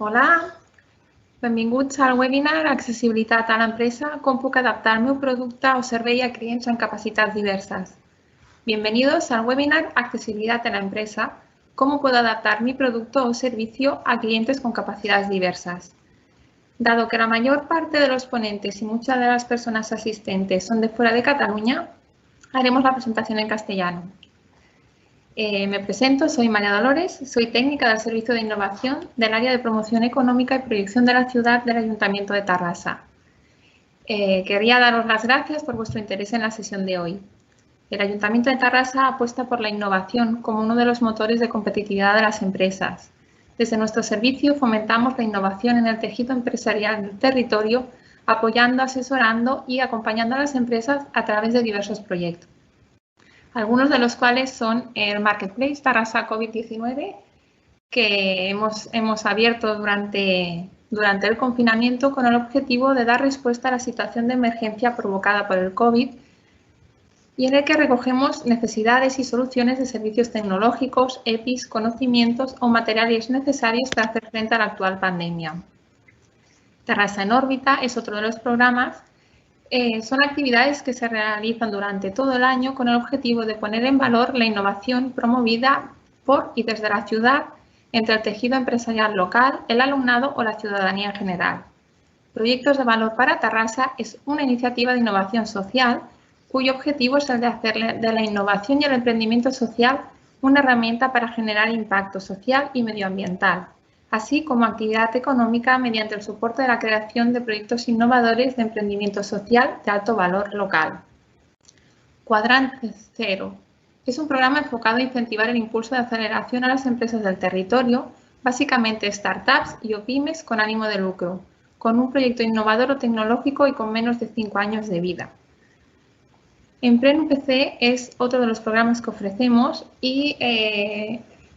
Hola, benvinguts al webinar Accessibilitat a l'empresa, com puc adaptar el meu producte o servei a clients amb capacitats diversas. Bienvenidos al webinar Accesibilidad en la empresa, cómo puedo adaptar mi producto o servicio a clientes con capacidades diversas. Dado que la mayor parte de los ponentes y muchas de las personas asistentes son de fuera de Cataluña, haremos la presentación en castellano. Me presento, soy María Dolores, soy técnica del Servicio de Innovación del área de Promoción Económica y Proyección de la Ciudad del Ayuntamiento de Tarrasa. Querría daros las gracias por vuestro interés en la sesión de hoy. El Ayuntamiento de Tarrasa apuesta por la innovación como uno de los motores de competitividad de las empresas. Desde nuestro servicio fomentamos la innovación en el tejido empresarial del territorio, apoyando, asesorando y acompañando a las empresas a través de diversos proyectos. Algunos de los cuales son el Marketplace Tarrasa COVID-19, que hemos abierto durante el confinamiento con el objetivo de dar respuesta a la situación de emergencia provocada por el COVID y en el que recogemos necesidades y soluciones de servicios tecnológicos, EPIs, conocimientos o materiales necesarios para hacer frente a la actual pandemia. Tarrasa en órbita es otro de los programas. Son actividades que se realizan durante todo el año con el objetivo de poner en valor la innovación promovida por y desde la ciudad entre el tejido empresarial local, el alumnado o la ciudadanía en general. Proyectos de Valor para Tarrasa es una iniciativa de innovación social cuyo objetivo es el de hacer de la innovación y el emprendimiento social una herramienta para generar impacto social y medioambiental, así como actividad económica mediante el soporte de la creación de proyectos innovadores de emprendimiento social de alto valor local. Cuadrante Cero es un programa enfocado a incentivar el impulso de aceleración a las empresas del territorio, básicamente startups y o pymes con ánimo de lucro, con un proyecto innovador o tecnológico y con menos de 5 años de vida. Empren UPC es otro de los programas que ofrecemos y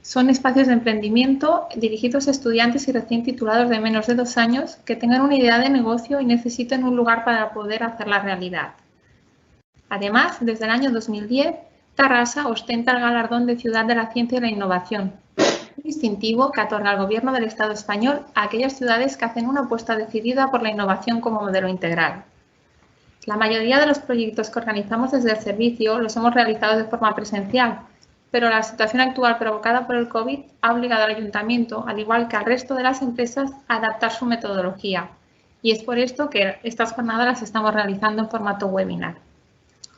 son espacios de emprendimiento dirigidos a estudiantes y recién titulados de menos de 2 años que tengan una idea de negocio y necesiten un lugar para poder hacerla realidad. Además, desde el año 2010, Tarrasa ostenta el galardón de Ciudad de la Ciencia y la Innovación, un distintivo que otorga el Gobierno del Estado español a aquellas ciudades que hacen una apuesta decidida por la innovación como modelo integral. La mayoría de los proyectos que organizamos desde el servicio los hemos realizado de forma presencial, pero la situación actual provocada por el COVID ha obligado al Ayuntamiento, al igual que al resto de las empresas, a adaptar su metodología. Y es por esto que estas jornadas las estamos realizando en formato webinar.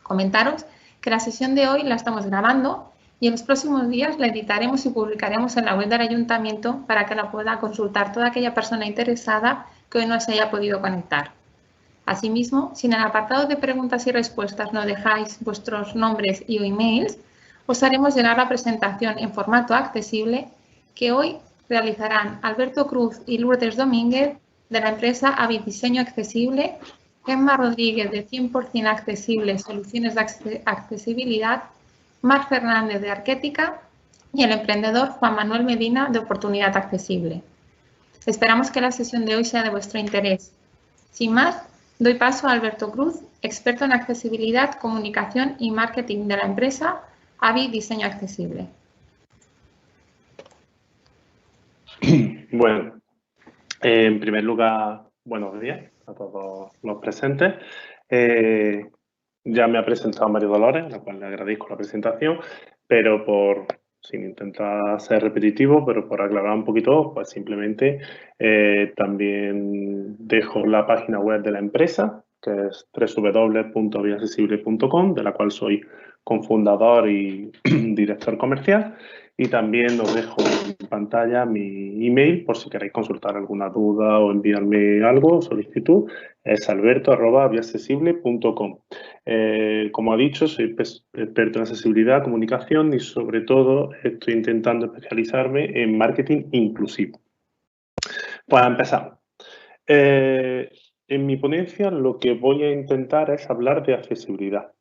Comentaros que la sesión de hoy la estamos grabando y en los próximos días la editaremos y publicaremos en la web del Ayuntamiento para que la pueda consultar toda aquella persona interesada que hoy no se haya podido conectar. Asimismo, si en el apartado de preguntas y respuestas no dejáis vuestros nombres y o emails, os haremos llegar la presentación en formato accesible que hoy realizarán Alberto Cruz y Lourdes Domínguez de la empresa Avid Diseño Accesible, Gemma Rodríguez de 100% Accesible Soluciones de Accesibilidad, Mar Fernández de Arquética y el emprendedor Juan Manuel Medina de Oportunidad Accesible. Esperamos que la sesión de hoy sea de vuestro interés. Sin más, doy paso a Alberto Cruz, experto en accesibilidad, comunicación y marketing de la empresa Avid Diseño Accesible. Bueno, en primer lugar, buenos días a todos los presentes. Ya me ha presentado María Dolores, a la cual le agradezco la presentación, pero sin intentar ser repetitivo, pero por aclarar un poquito, pues simplemente también dejo la página web de la empresa, que es www.avidaccesible.com, de la cual soy cofundador y director comercial. Y también os dejo en pantalla mi email por si queréis consultar alguna duda o enviarme algo, solicitud, es alberto@avidaccesible.com. Como ha dicho, soy experto en accesibilidad, comunicación y sobre todo estoy intentando especializarme en marketing inclusivo. Pues empezamos. En mi ponencia lo que voy a intentar es hablar de accesibilidad.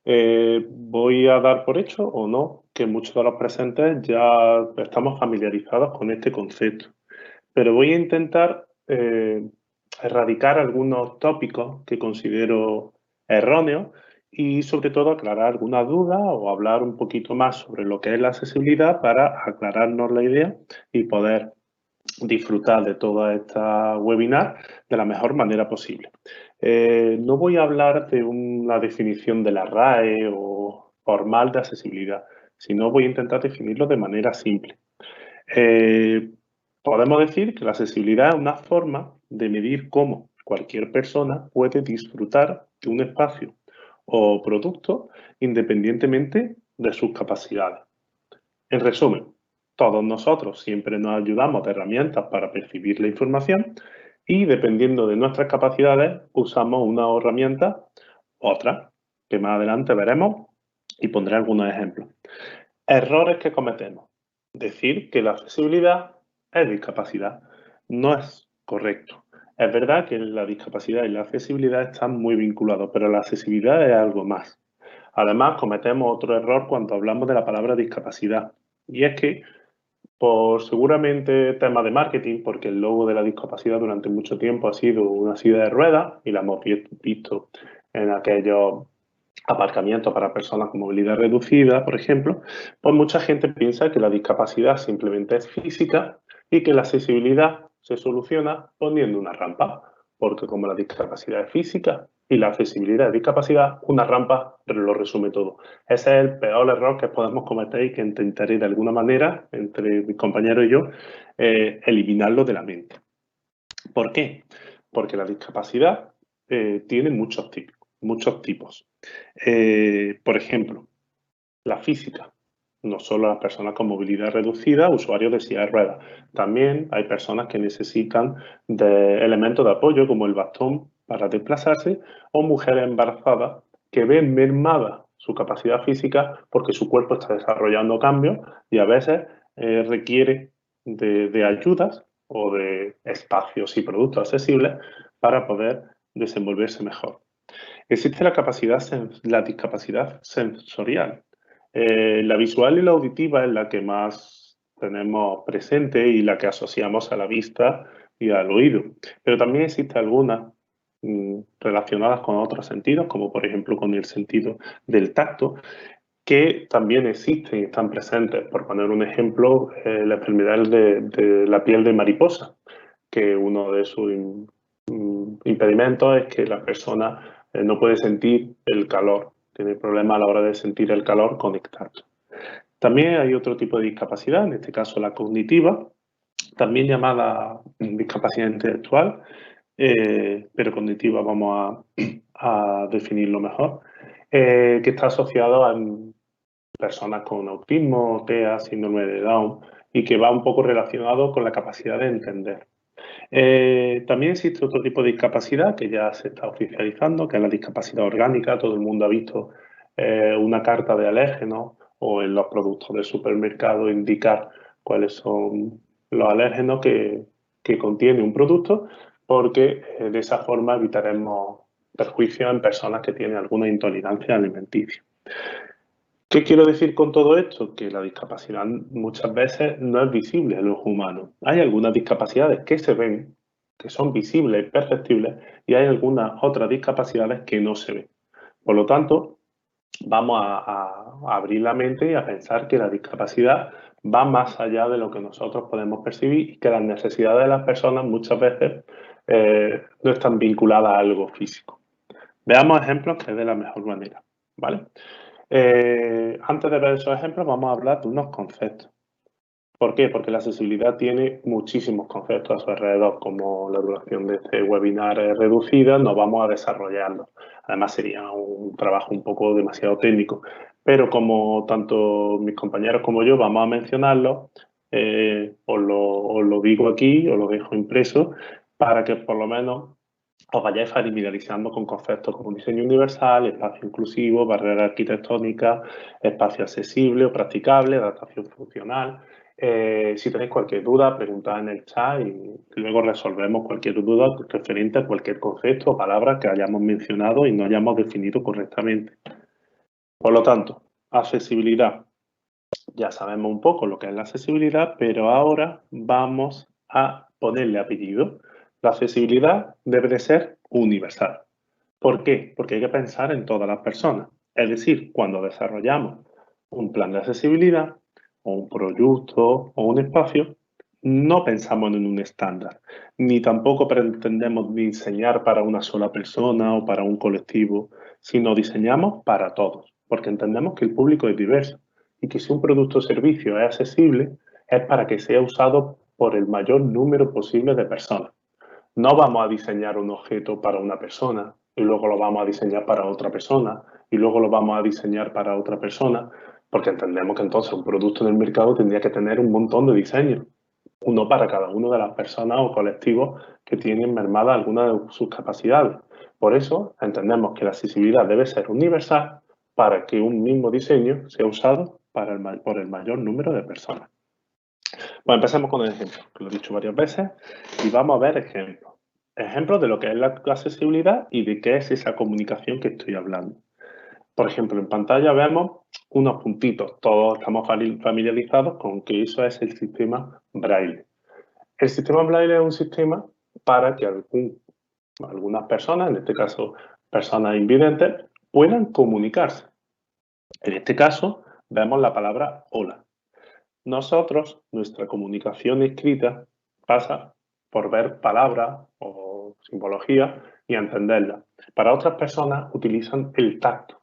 Voy a dar por hecho o no que muchos de los presentes ya estamos familiarizados con este concepto, pero voy a intentar erradicar algunos tópicos que considero erróneos y sobre todo aclarar alguna duda o hablar un poquito más sobre lo que es la accesibilidad para aclararnos la idea y poder disfrutar de toda esta webinar de la mejor manera posible. No voy a hablar de una definición de la RAE o formal de accesibilidad, sino voy a intentar definirlo de manera simple. Podemos decir que la accesibilidad es una forma de medir cómo cualquier persona puede disfrutar de un espacio o producto independientemente de sus capacidades. En resumen, todos nosotros siempre nos ayudamos de herramientas para percibir la información y dependiendo de nuestras capacidades usamos una herramienta u otra, que más adelante veremos y pondré algunos ejemplos. Errores que cometemos. Decir que la accesibilidad es discapacidad. No es correcto. Es verdad que la discapacidad y la accesibilidad están muy vinculados, pero la accesibilidad es algo más. Además, cometemos otro error cuando hablamos de la palabra discapacidad. Y es que, por seguramente temas de marketing, porque el logo de la discapacidad durante mucho tiempo ha sido una silla de ruedas y la hemos visto en aquellos aparcamientos para personas con movilidad reducida, por ejemplo, pues mucha gente piensa que la discapacidad simplemente es física y que la accesibilidad se soluciona poniendo una rampa, porque como la discapacidad es física y la accesibilidad es discapacidad, una rampa lo resume todo. Ese es el peor error que podemos cometer y que intentaré de alguna manera, entre mis compañeros y yo, eliminarlo de la mente. ¿Por qué? Porque la discapacidad tiene muchos tipos. Por ejemplo, la física. No solo las personas con movilidad reducida, usuarios de silla de ruedas. También hay personas que necesitan de elementos de apoyo como el bastón para desplazarse o mujeres embarazadas que ven mermada su capacidad física porque su cuerpo está desarrollando cambios y a veces requiere de ayudas o de espacios y productos accesibles para poder desenvolverse mejor. Existe la discapacidad sensorial. La visual y la auditiva es la que más tenemos presente y la que asociamos a la vista y al oído. Pero también existe algunas relacionadas con otros sentidos, como por ejemplo con el sentido del tacto, que también existen y están presentes. Por poner un ejemplo, la enfermedad de la piel de mariposa, que uno de sus impedimentos es que la persona no puede sentir el calor, tiene problemas a la hora de sentir el calor con el tacto. También hay otro tipo de discapacidad, en este caso la cognitiva, también llamada discapacidad intelectual, pero cognitiva vamos a definirlo mejor, que está asociado a personas con autismo, TEA, síndrome de Down, y que va un poco relacionado con la capacidad de entender. También existe otro tipo de discapacidad que ya se está oficializando, que es la discapacidad orgánica. Todo el mundo ha visto una carta de alérgenos o en los productos del supermercado indicar cuáles son los alérgenos que contiene un producto, porque de esa forma evitaremos perjuicios en personas que tienen alguna intolerancia alimenticia. ¿Qué quiero decir con todo esto? Que la discapacidad muchas veces no es visible en los humanos. Hay algunas discapacidades que se ven, que son visibles y perceptibles, y hay algunas otras discapacidades que no se ven. Por lo tanto, vamos a abrir la mente y a pensar que la discapacidad va más allá de lo que nosotros podemos percibir y que las necesidades de las personas muchas veces no están vinculadas a algo físico. Veamos ejemplos que es de la mejor manera, ¿vale? Antes de ver esos ejemplos, vamos a hablar de unos conceptos. ¿Por qué? Porque la accesibilidad tiene muchísimos conceptos a su alrededor, como la duración de este webinar es reducida, no vamos a desarrollarlo. Además, sería un trabajo un poco demasiado técnico. Pero como tanto mis compañeros como yo vamos a mencionarlo, os lo digo aquí, os lo dejo impreso, para que por lo menos os vayáis familiarizando con conceptos como diseño universal, espacio inclusivo, barrera arquitectónica, espacio accesible o practicable, adaptación funcional. Si tenéis cualquier duda, preguntad en el chat y luego resolvemos cualquier duda referente a cualquier concepto o palabra que hayamos mencionado y no hayamos definido correctamente. Por lo tanto, accesibilidad. Ya sabemos un poco lo que es la accesibilidad, pero ahora vamos a ponerle apellido. La accesibilidad debe de ser universal. ¿Por qué? Porque hay que pensar en todas las personas. Es decir, cuando desarrollamos un plan de accesibilidad o un producto o un espacio, no pensamos en un estándar, ni tampoco pretendemos diseñar para una sola persona o para un colectivo, sino diseñamos para todos, porque entendemos que el público es diverso y que si un producto o servicio es accesible, es para que sea usado por el mayor número posible de personas. No vamos a diseñar un objeto para una persona y luego lo vamos a diseñar para otra persona y luego lo vamos a diseñar para otra persona, porque entendemos que entonces un producto en el mercado tendría que tener un montón de diseños, uno para cada una de las personas o colectivos que tienen mermada alguna de sus capacidades. Por eso entendemos que la accesibilidad debe ser universal para que un mismo diseño sea usado por el mayor número de personas. Bueno, empecemos con el ejemplo, que lo he dicho varias veces, y vamos a ver ejemplos. Ejemplos de lo que es la accesibilidad y de qué es esa comunicación que estoy hablando. Por ejemplo, en pantalla vemos unos puntitos. Todos estamos familiarizados con que eso es el sistema Braille. El sistema Braille es un sistema para que algunas personas, en este caso personas invidentes, puedan comunicarse. En este caso, vemos la palabra hola. Nosotros, nuestra comunicación escrita pasa por ver palabras o simbología y entenderlas. Para otras personas utilizan el tacto.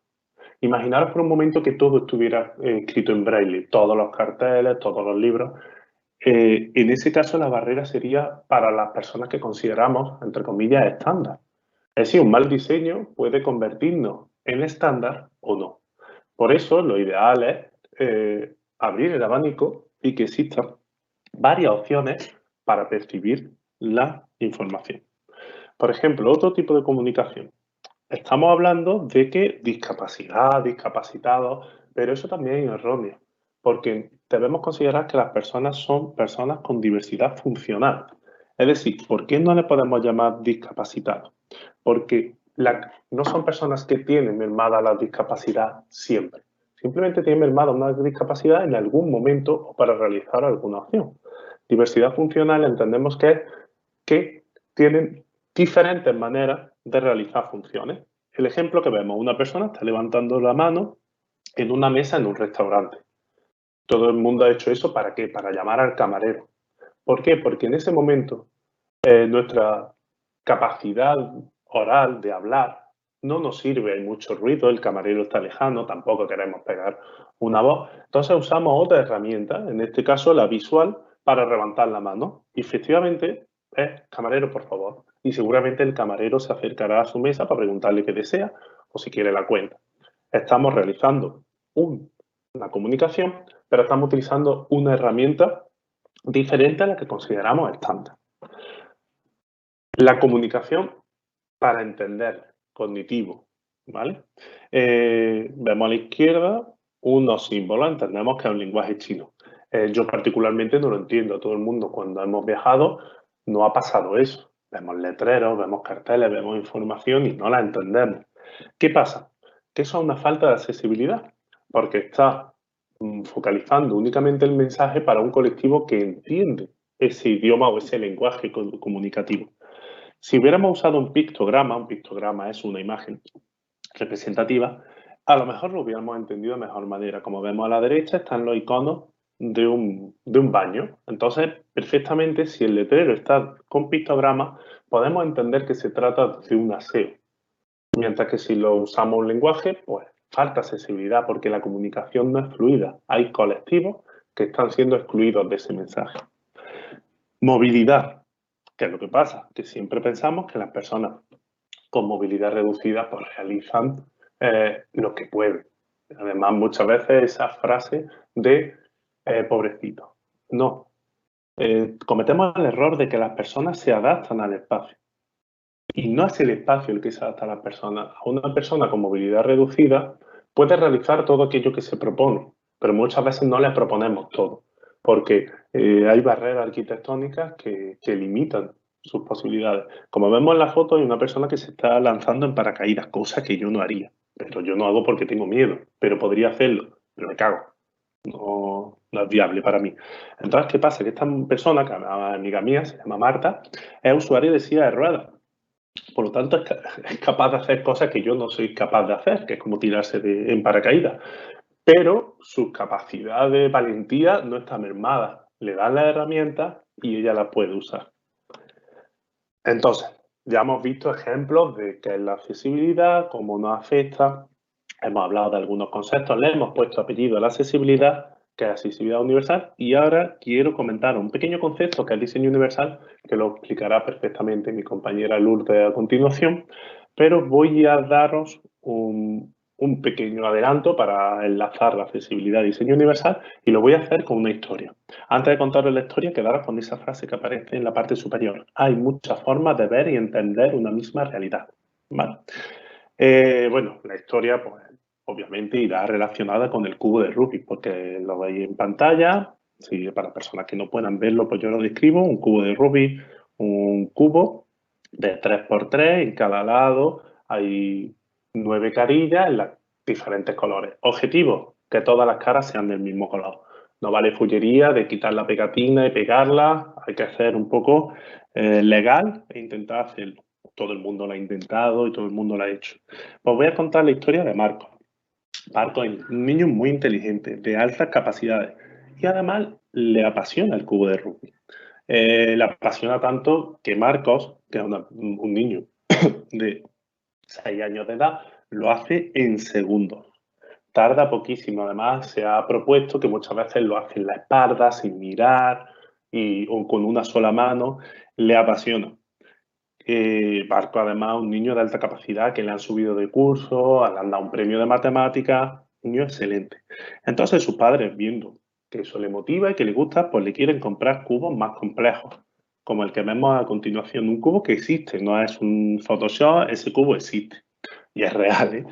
Imaginaros por un momento que todo estuviera escrito en braille, todos los carteles, todos los libros. En ese caso, la barrera sería para las personas que consideramos, entre comillas, estándar. Es decir, un mal diseño puede convertirnos en estándar o no. Por eso, lo ideal es abrir el abanico y que existan varias opciones para percibir la información. Por ejemplo, otro tipo de comunicación. Estamos hablando de que discapacidad, discapacitados, pero eso también es erróneo, porque debemos considerar que las personas son personas con diversidad funcional. Es decir, ¿por qué no le podemos llamar discapacitados? Porque no son personas que tienen mermada la discapacidad siempre. Simplemente tienen mermada una discapacidad en algún momento o para realizar alguna acción. Diversidad funcional entendemos que es que tienen diferentes maneras de realizar funciones. El ejemplo que vemos, una persona está levantando la mano en una mesa en un restaurante. Todo el mundo ha hecho eso ¿para qué? Para llamar al camarero. ¿Por qué? Porque en ese momento nuestra capacidad oral de hablar no nos sirve, hay mucho ruido, el camarero está lejano, tampoco queremos pegar una voz. Entonces usamos otra herramienta, en este caso la visual, para levantar la mano. Y efectivamente es camarero, por favor. Y seguramente el camarero se acercará a su mesa para preguntarle qué desea o si quiere la cuenta. Estamos realizando una comunicación, pero estamos utilizando una herramienta diferente a la que consideramos estándar. La comunicación para entender, cognitivo, ¿vale? Vemos a la izquierda unos símbolos, entendemos que es un lenguaje chino. Yo particularmente no lo entiendo, todo el mundo cuando hemos viajado no ha pasado eso. Vemos letreros, vemos carteles, vemos información y no la entendemos. ¿Qué pasa? Que eso es una falta de accesibilidad, porque está focalizando únicamente el mensaje para un colectivo que entiende ese idioma o ese lenguaje comunicativo. Si hubiéramos usado un pictograma es una imagen representativa, a lo mejor lo hubiéramos entendido de mejor manera. Como vemos a la derecha están los iconos de un baño. Entonces, perfectamente, si el letrero está con pictograma, podemos entender que se trata de un aseo. Mientras que si lo usamos un lenguaje, pues falta accesibilidad porque la comunicación no es fluida. Hay colectivos que están siendo excluidos de ese mensaje. Movilidad. ¿Qué es lo que pasa? Que siempre pensamos que las personas con movilidad reducida pues realizan lo que pueden. Además, muchas veces esa frase de pobrecito. No. Cometemos el error de que las personas se adaptan al espacio. Y no es el espacio el que se adapta a las personas. A una persona con movilidad reducida puede realizar todo aquello que se propone, pero muchas veces no le proponemos todo, porque hay barreras arquitectónicas que limitan sus posibilidades. Como vemos en la foto, hay una persona que se está lanzando en paracaídas, cosa que yo no haría. Pero yo no hago porque tengo miedo, pero podría hacerlo, pero me cago. No es viable para mí. Entonces, ¿qué pasa? Que esta persona, que es amiga mía, se llama Marta, es usuaria de silla de ruedas. Por lo tanto, es capaz de hacer cosas que yo no soy capaz de hacer, que es como tirarse en paracaídas. Pero su capacidad de valentía no está mermada. le das las herramientas y ella las puede usar. Entonces, ya hemos visto ejemplos de qué es la accesibilidad, cómo nos afecta. Hemos hablado de algunos conceptos, le hemos puesto apellido a la accesibilidad, que es accesibilidad universal, y ahora quiero comentar un pequeño concepto que es diseño universal, que lo explicará perfectamente mi compañera Lourdes a continuación, pero voy a daros un pequeño adelanto para enlazar la accesibilidad y diseño universal, y lo voy a hacer con una historia. Antes de contaros la historia, quedaros con esa frase que aparece en la parte superior. Hay muchas formas de ver y entender una misma realidad. ¿Vale? Bueno, la historia, pues, obviamente irá relacionada con el cubo de Rubik, porque lo veis en pantalla. Sí, para personas que no puedan verlo, pues yo lo describo. Un cubo de Rubik, un cubo de 3×3, en cada lado hay 9 carillas en los diferentes colores. Objetivo, que todas las caras sean del mismo color. No vale fullería de quitar la pegatina y pegarla, hay que hacer un poco legal e intentar hacerlo. Todo el mundo lo ha intentado y todo el mundo lo ha hecho. Pues voy a contar la historia de Marcos. Marcos es un niño muy inteligente, de altas capacidades y además le apasiona el cubo de Rubik. Le apasiona tanto que Marcos, que es un niño de 6 años de edad, lo hace en segundos. Tarda poquísimo. Además, se ha propuesto que muchas veces lo hace en la espalda, sin mirar o con una sola mano. Le apasiona. Marco, además, un niño de alta capacidad que le han subido de curso, le han dado un premio de matemáticas, un niño excelente. Entonces, sus padres, viendo que eso le motiva y que le gusta, pues le quieren comprar cubos más complejos, como el que vemos a continuación. Un cubo que existe, no es un Photoshop, ese cubo existe y es real, ¿eh?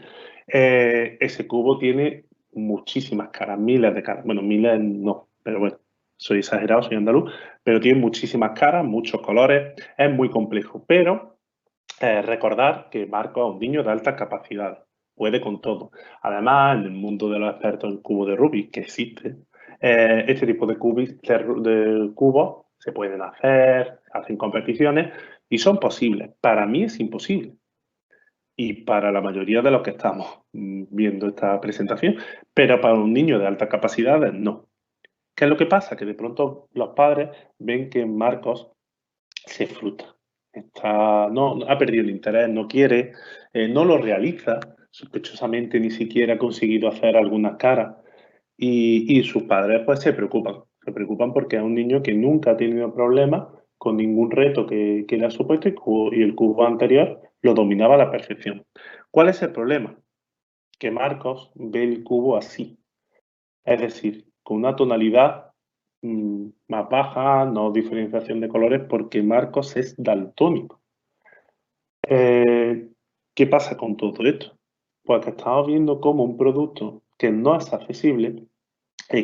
Ese cubo tiene muchísimas caras, miles de caras. Bueno, miles no, pero bueno, soy exagerado, soy andaluz, pero tiene muchísimas caras, muchos colores, es muy complejo. Pero recordar que Marco es un niño de alta capacidad, puede con todo. Además, en el mundo de los expertos en cubo de Rubik, que existe, este tipo de cubos se pueden hacer, hacen competiciones y son posibles. Para mí es imposible. Y para la mayoría de los que estamos viendo esta presentación, pero para un niño de altas capacidades, no. ¿Qué es lo que pasa? Que de pronto los padres ven que Marcos se frustra. No, ha perdido el interés, no quiere, no lo realiza, sospechosamente ni siquiera ha conseguido hacer algunas caras. Y sus padres pues se preocupan porque es un niño que nunca ha tenido problemas con ningún reto que le ha supuesto y el cubo anterior lo dominaba a la perfección. ¿Cuál es el problema? Que Marcos ve el cubo así, es decir, con una tonalidad más baja, no diferenciación de colores, porque Marcos es daltónico. ¿Qué pasa con todo esto? Pues que estamos viendo cómo un producto que no es accesible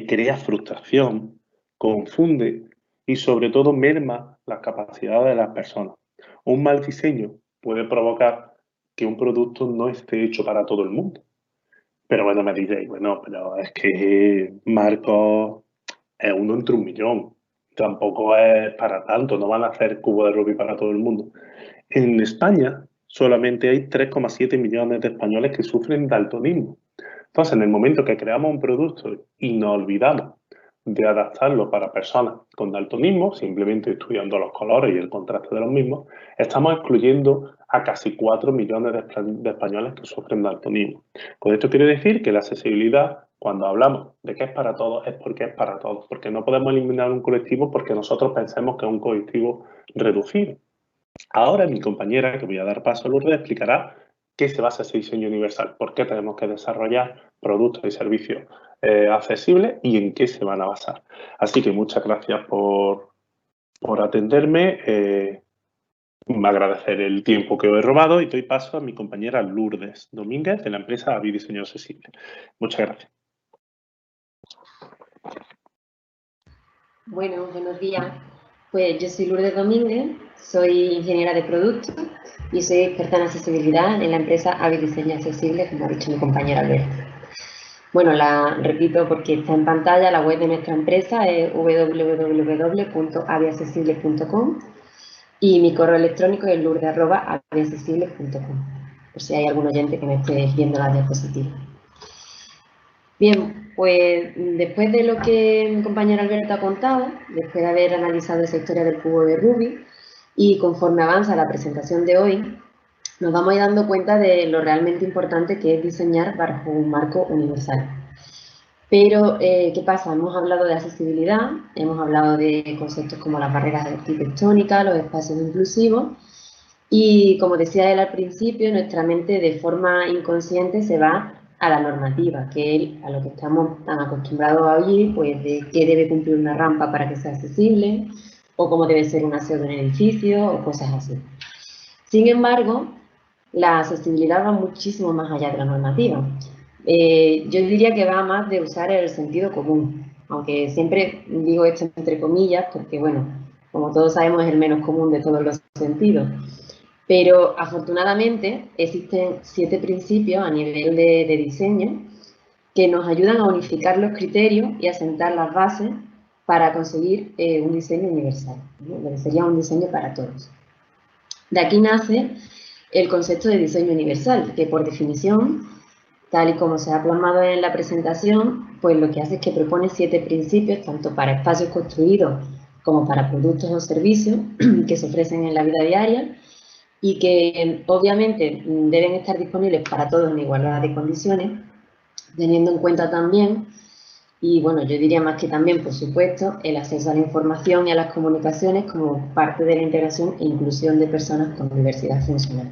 crea frustración, confunde y sobre todo merma las capacidades de las personas. Un mal diseño puede provocar que un producto no esté hecho para todo el mundo. Pero bueno, me diréis, bueno, pero es que Marcos es uno entre un millón. Tampoco es para tanto, no van a hacer cubo de Rubik para todo el mundo. En España solamente hay 3,7 millones de españoles que sufren daltonismo. Entonces, en el momento que creamos un producto y nos olvidamos de adaptarlo para personas con daltonismo, simplemente estudiando los colores y el contraste de los mismos, estamos excluyendo a casi 4 millones de españoles que sufren daltonismo. Con esto quiere decir que la accesibilidad, cuando hablamos de que es para todos, es porque es para todos, porque no podemos eliminar un colectivo porque nosotros pensemos que es un colectivo reducido. Ahora mi compañera, que voy a dar paso a Lourdes, explicará qué se basa ese diseño universal, por qué tenemos que desarrollar productos y servicios accesibles y en qué se van a basar. Así que muchas gracias por atenderme. Me agradecer el tiempo que os he robado y doy paso a mi compañera Lourdes Domínguez de la empresa Avi Diseño Accesible. Muchas gracias. Bueno, buenos días. Pues yo soy Lourdes Domínguez, soy ingeniera de producto y soy experta en accesibilidad en la empresa Avi Diseño Accesible, como ha dicho mi compañera Alberto. Bueno, la repito porque está en pantalla, la web de nuestra empresa es www.aviaccesible.com y mi correo electrónico es lourdes@aviaccesible.com, por si hay algún oyente que me esté viendo la diapositiva. Bien, Pues después de lo que mi compañera Alberto ha contado, después de haber analizado esa historia del cubo de Rubik y conforme avanza la presentación de hoy, nos vamos a ir dando cuenta de lo realmente importante que es diseñar bajo un marco universal. Pero, ¿qué pasa? Hemos hablado de accesibilidad, hemos hablado de conceptos como las barreras arquitectónicas, los espacios inclusivos y, como decía él al principio, nuestra mente de forma inconsciente se va a la normativa, que es a lo que estamos tan acostumbrados a oír, pues de qué debe cumplir una rampa para que sea accesible o cómo debe ser un aseo de un edificio o cosas así. Sin embargo, la accesibilidad va muchísimo más allá de la normativa. Yo diría que va más de usar el sentido común, aunque siempre digo esto entre comillas porque, bueno, como todos sabemos es el menos común de todos los sentidos. Pero afortunadamente existen 7 principios a nivel de diseño que nos ayudan a unificar los criterios y a sentar las bases para conseguir un diseño universal, ¿no? Que sería un diseño para todos. De aquí nace el concepto de diseño universal, que por definición, tal y como se ha plasmado en la presentación, pues lo que hace es que propone 7 principios, tanto para espacios construidos como para productos o servicios que se ofrecen en la vida diaria y que obviamente deben estar disponibles para todos en igualdad de condiciones, teniendo en cuenta también, y bueno, yo diría más que también, por supuesto, el acceso a la información y a las comunicaciones como parte de la integración e inclusión de personas con diversidad funcional.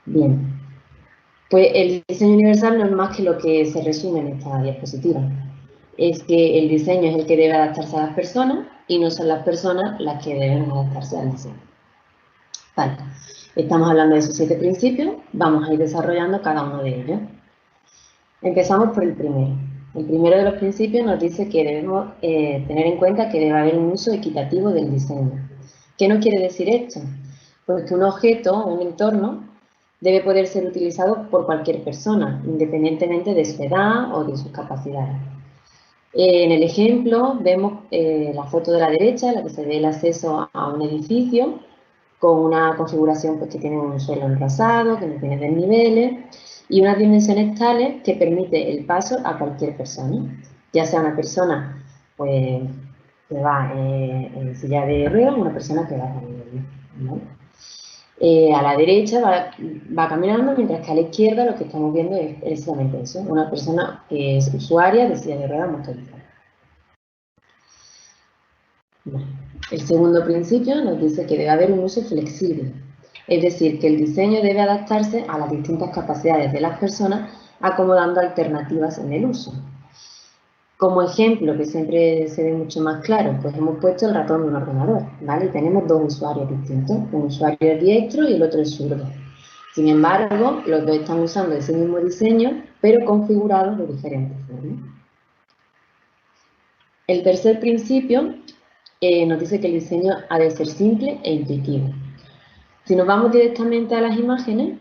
Bien, pues el diseño universal no es más que lo que se resume en esta diapositiva. Es que el diseño es el que debe adaptarse a las personas y no son las personas las que deben adaptarse al diseño. Vale, estamos hablando de esos 7 principios, vamos a ir desarrollando cada uno de ellos. Empezamos por el primero. El primero de los principios nos dice que debemos tener en cuenta que debe haber un uso equitativo del diseño. ¿Qué nos quiere decir esto? Pues que un objeto o un entorno debe poder ser utilizado por cualquier persona, independientemente de su edad o de sus capacidades. En el ejemplo vemos la foto de la derecha, en la que se ve el acceso a un edificio con una configuración pues, que tiene un suelo enrasado, que no tiene desniveles y unas dimensiones tales que permite el paso a cualquier persona, ya sea una persona pues, que va en silla de ruedas o una persona que va caminando, ¿no? A la derecha va caminando, mientras que a la izquierda lo que estamos viendo es precisamente eso, una persona que es usuaria de silla de ruedas motorizada. Bueno, el segundo principio nos dice que debe haber un uso flexible, es decir, que el diseño debe adaptarse a las distintas capacidades de las personas, acomodando alternativas en el uso. Como ejemplo, que siempre se ve mucho más claro, pues hemos puesto el ratón de un ordenador, ¿vale? Y tenemos 2 usuarios distintos, un usuario es diestro y el otro es zurdo. Sin embargo, los 2 están usando ese mismo diseño, pero configurados de diferentes formas. El tercer principio nos dice que el diseño ha de ser simple e intuitivo. Si nos vamos directamente a las imágenes,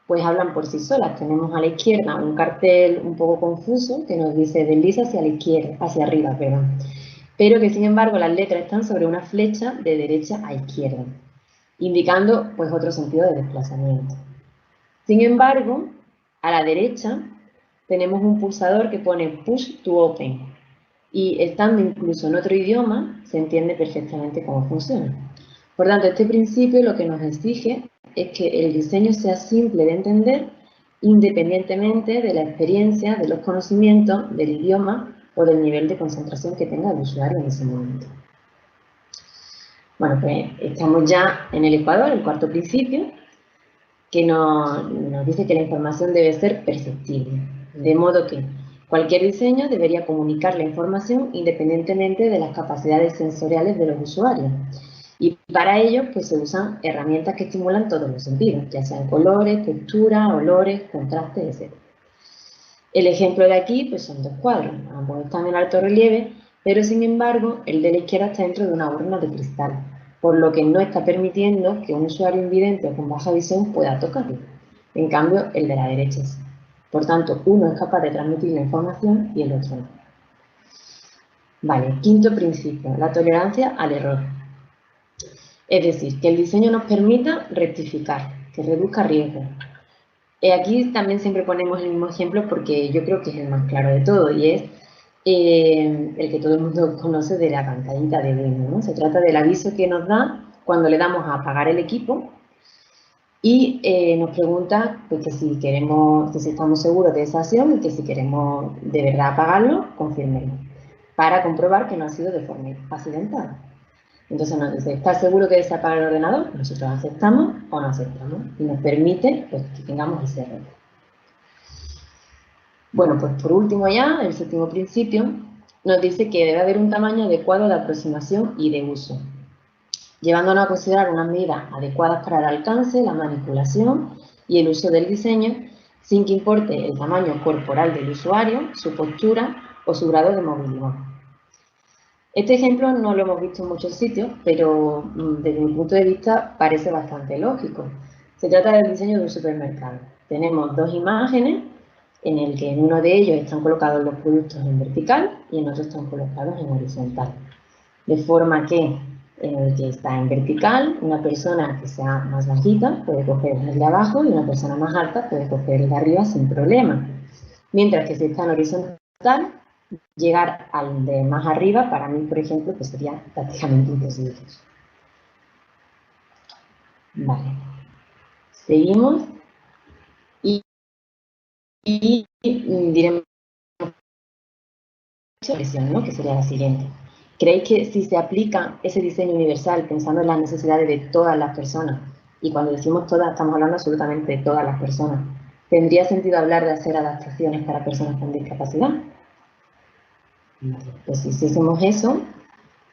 pues hablan por sí solas. Tenemos a la izquierda un cartel un poco confuso que nos dice desliza hacia la izquierda, hacia arriba, perdón. Pero que sin embargo las letras están sobre una flecha de derecha a izquierda, indicando pues otro sentido de desplazamiento. Sin embargo, a la derecha tenemos un pulsador que pone push to open y estando incluso en otro idioma se entiende perfectamente cómo funciona. Por tanto, este principio lo que nos exige es que el diseño sea simple de entender independientemente de la experiencia, de los conocimientos, del idioma o del nivel de concentración que tenga el usuario en ese momento. Bueno, pues estamos ya en el ecuador, el cuarto principio, que nos dice que la información debe ser perceptible, de modo que cualquier diseño debería comunicar la información independientemente de las capacidades sensoriales de los usuarios. Y para ello pues, se usan herramientas que estimulan todos los sentidos, ya sean colores, texturas, olores, contrastes, etc. El ejemplo de aquí pues, son 2 cuadros, ambos están en alto relieve, pero sin embargo el de la izquierda está dentro de una urna de cristal, por lo que no está permitiendo que un usuario invidente o con baja visión pueda tocarlo. En cambio, el de la derecha sí. Por tanto, uno es capaz de transmitir la información y el otro no. Vale, quinto principio, la tolerancia al error. Es decir, que el diseño nos permita rectificar, que reduzca riesgos. Aquí también siempre ponemos el mismo ejemplo porque yo creo que es el más claro de todo y es el que todo el mundo conoce de la pantallita de Windows, ¿no? Se trata del aviso que nos da cuando le damos a apagar el equipo y nos pregunta pues, que si queremos, que si estamos seguros de esa acción y que si queremos de verdad apagarlo, confirmemos, para comprobar que no ha sido de forma accidental. Entonces nos dice, ¿estás seguro que se apaga el ordenador? Nosotros aceptamos o no aceptamos y nos permite pues, que tengamos ese error. Bueno, pues por último ya, el séptimo principio nos dice que debe haber un tamaño adecuado de aproximación y de uso, llevándonos a considerar unas medidas adecuadas para el alcance, la manipulación y el uso del diseño, sin que importe el tamaño corporal del usuario, su postura o su grado de movilidad. Este ejemplo no lo hemos visto en muchos sitios, pero desde mi punto de vista parece bastante lógico. Se trata del diseño de un supermercado. Tenemos dos imágenes en el que en uno de ellos están colocados los productos en vertical y en otro están colocados en horizontal. De forma que en el que está en vertical, una persona que sea más bajita puede coger el de abajo y una persona más alta puede coger el de arriba sin problema. Mientras que si está en horizontal, llegar al de más arriba, para mí, por ejemplo, pues sería prácticamente imposible. Vale. Seguimos. Y diremos ¿no? Que sería la siguiente. ¿Creéis que si se aplica ese diseño universal pensando en las necesidades de todas las personas, y cuando decimos todas estamos hablando absolutamente de todas las personas, tendría sentido hablar de hacer adaptaciones para personas con discapacidad? Pues si hiciésemos eso,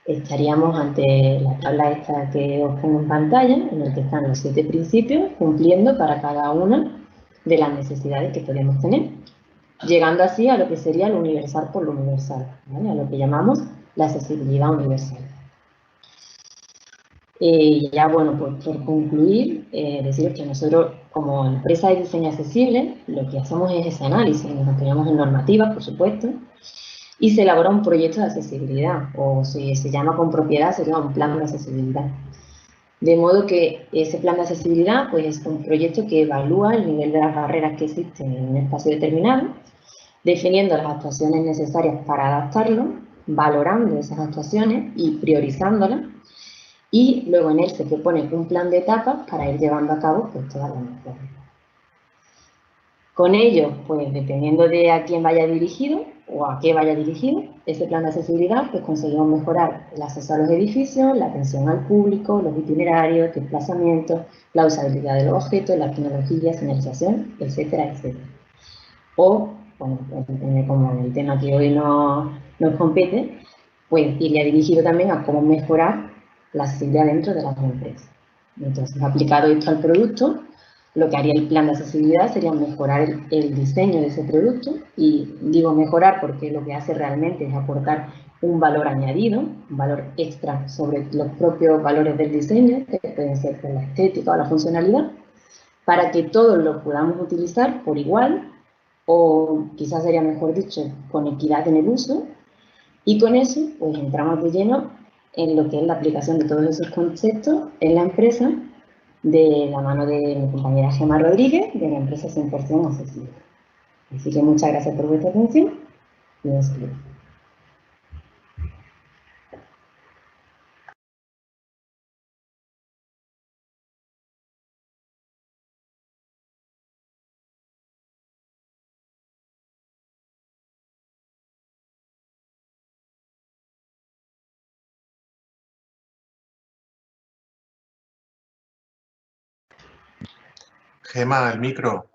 estaríamos ante la tabla esta que os pongo en pantalla, en la que están los 7 principios cumpliendo para cada una de las necesidades que podemos tener, llegando así a lo que sería lo universal por lo universal, ¿vale? A lo que llamamos la accesibilidad universal. Ya bueno, pues por concluir, deciros que nosotros como empresa de diseño accesible lo que hacemos es ese análisis, nos apoyamos en normativas, por supuesto, y se elabora un proyecto de accesibilidad, o si se llama con propiedad, sería un plan de accesibilidad. De modo que ese plan de accesibilidad pues, es un proyecto que evalúa el nivel de las barreras que existen en un espacio determinado, definiendo las actuaciones necesarias para adaptarlo, valorando esas actuaciones y priorizándolas, y luego en él se propone un plan de etapas para ir llevando a cabo pues, todas las mejoras. Con ello, pues dependiendo de a quién vaya dirigido o a qué vaya dirigido, ese plan de accesibilidad, pues conseguimos mejorar el acceso a los edificios, la atención al público, los itinerarios, desplazamientos, la usabilidad de los objetos, las tecnologías, señalización, etcétera, etcétera. O, bueno, como el tema que hoy nos compete, pues iría dirigido también a cómo mejorar la accesibilidad dentro de las empresas. Entonces, aplicado esto al producto, lo que haría el plan de accesibilidad sería mejorar el diseño de ese producto, y digo mejorar porque lo que hace realmente es aportar un valor añadido, un valor extra sobre los propios valores del diseño, que pueden ser por la estética o la funcionalidad, para que todos lo podamos utilizar por igual, o quizás sería mejor dicho, con equidad en el uso, y con eso pues entramos de lleno en lo que es la aplicación de todos esos conceptos en la empresa, de la mano de mi compañera Gemma Rodríguez, de la empresa 100% Accesible. Así que muchas gracias por vuestra atención y un saludo. Gemma, el micro.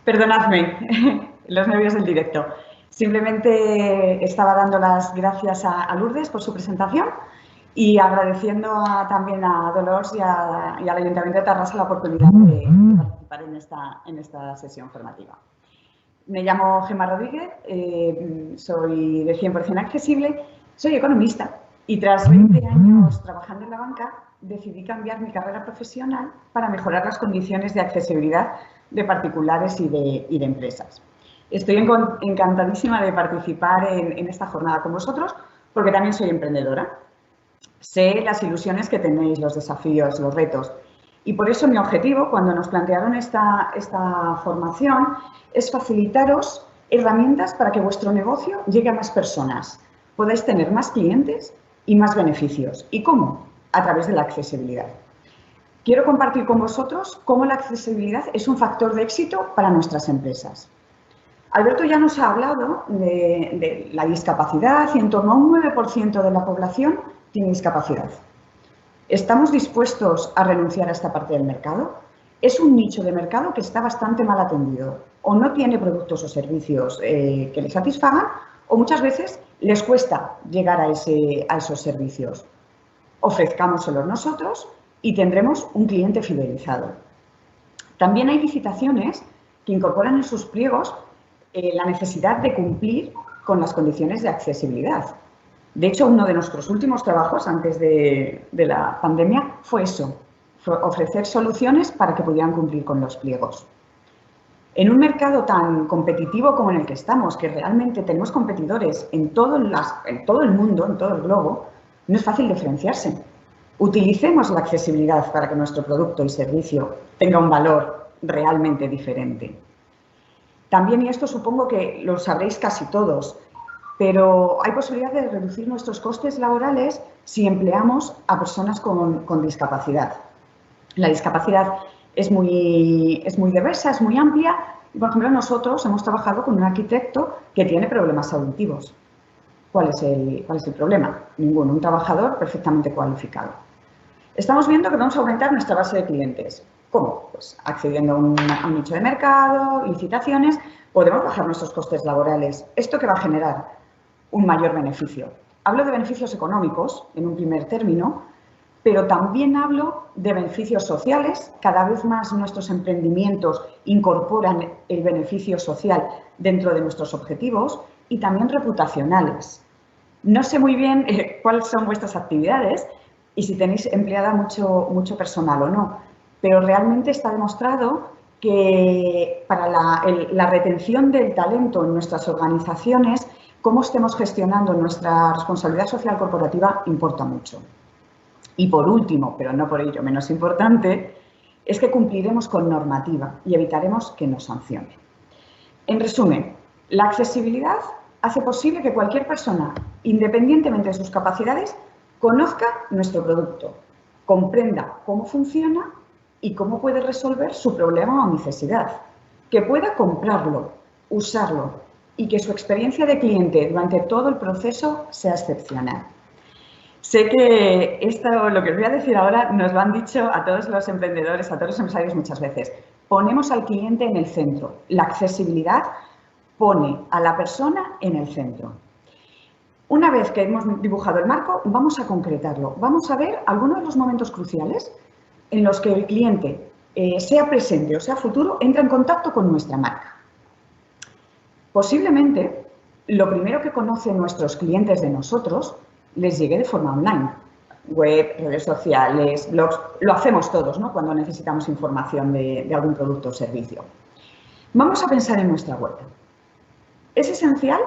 Perdonadme, los nervios del directo. Simplemente estaba dando las gracias a Lourdes por su presentación y agradeciendo también a Dolors y al Ayuntamiento de Tarrasa la oportunidad de participar en esta sesión formativa. Me llamo Gemma Rodríguez, soy de 100% Accesible, soy economista y tras 20 años trabajando en la banca decidí cambiar mi carrera profesional para mejorar las condiciones de accesibilidad de particulares y de empresas. Estoy encantadísima de participar en esta jornada con vosotros porque también soy emprendedora. Sé las ilusiones que tenéis, los desafíos, los retos Y por eso mi objetivo, cuando nos plantearon esta formación, es facilitaros herramientas para que vuestro negocio llegue a más personas, podáis tener más clientes y más beneficios. ¿Y cómo? A través de la accesibilidad. Quiero compartir con vosotros cómo la accesibilidad es un factor de éxito para nuestras empresas. Alberto ya nos ha hablado de la discapacidad y en torno a un 9% de la población tiene discapacidad. ¿Estamos dispuestos a renunciar a esta parte del mercado? Es un nicho de mercado que está bastante mal atendido o no tiene productos o servicios que le satisfagan o muchas veces les cuesta llegar a esos servicios. Ofrezcámoselos nosotros y tendremos un cliente fidelizado. También hay licitaciones que incorporan en sus pliegos la necesidad de cumplir con las condiciones de accesibilidad. De hecho, uno de nuestros últimos trabajos antes de la pandemia fue eso, fue ofrecer soluciones para que pudieran cumplir con los pliegos. En un mercado tan competitivo como en el que estamos, que realmente tenemos competidores en todo el mundo, en todo el globo, no es fácil diferenciarse. Utilicemos la accesibilidad para que nuestro producto y servicio tenga un valor realmente diferente. También, y esto supongo que lo sabréis casi todos, pero hay posibilidad de reducir nuestros costes laborales si empleamos a personas con discapacidad. La discapacidad es muy diversa, es muy amplia. Y, por ejemplo, nosotros hemos trabajado con un arquitecto que tiene problemas auditivos. ¿Cuál es el problema? Ninguno, un trabajador perfectamente cualificado. Estamos viendo que vamos a aumentar nuestra base de clientes. ¿Cómo? Pues accediendo a un nicho de mercado, licitaciones, podemos bajar nuestros costes laborales. ¿Esto qué va a generar? Un mayor beneficio. Hablo de beneficios económicos en un primer término, pero también hablo de beneficios sociales. Cada vez más nuestros emprendimientos incorporan el beneficio social dentro de nuestros objetivos y también reputacionales. No sé muy bien cuáles son vuestras actividades y si tenéis empleada mucho personal o no, pero realmente está demostrado que para la retención del talento en nuestras organizaciones, cómo estemos gestionando nuestra responsabilidad social corporativa importa mucho. Y por último, pero no por ello menos importante, es que cumpliremos con normativa y evitaremos que nos sancionen. En resumen, la accesibilidad hace posible que cualquier persona, independientemente de sus capacidades, conozca nuestro producto, comprenda cómo funciona y cómo puede resolver su problema o necesidad, que pueda comprarlo, usarlo y que su experiencia de cliente durante todo el proceso sea excepcional. Sé que lo que os voy a decir ahora nos lo han dicho a todos los emprendedores, a todos los empresarios muchas veces. Ponemos al cliente en el centro. La accesibilidad pone a la persona en el centro. Una vez que hemos dibujado el marco, vamos a concretarlo. Vamos a ver algunos de los momentos cruciales en los que el cliente, sea presente o sea futuro, entra en contacto con nuestra marca. Posiblemente, lo primero que conocen nuestros clientes de nosotros les llegue de forma online. Web, redes sociales, blogs, lo hacemos todos, ¿no?, cuando necesitamos información de algún producto o servicio. Vamos a pensar en nuestra web. Es esencial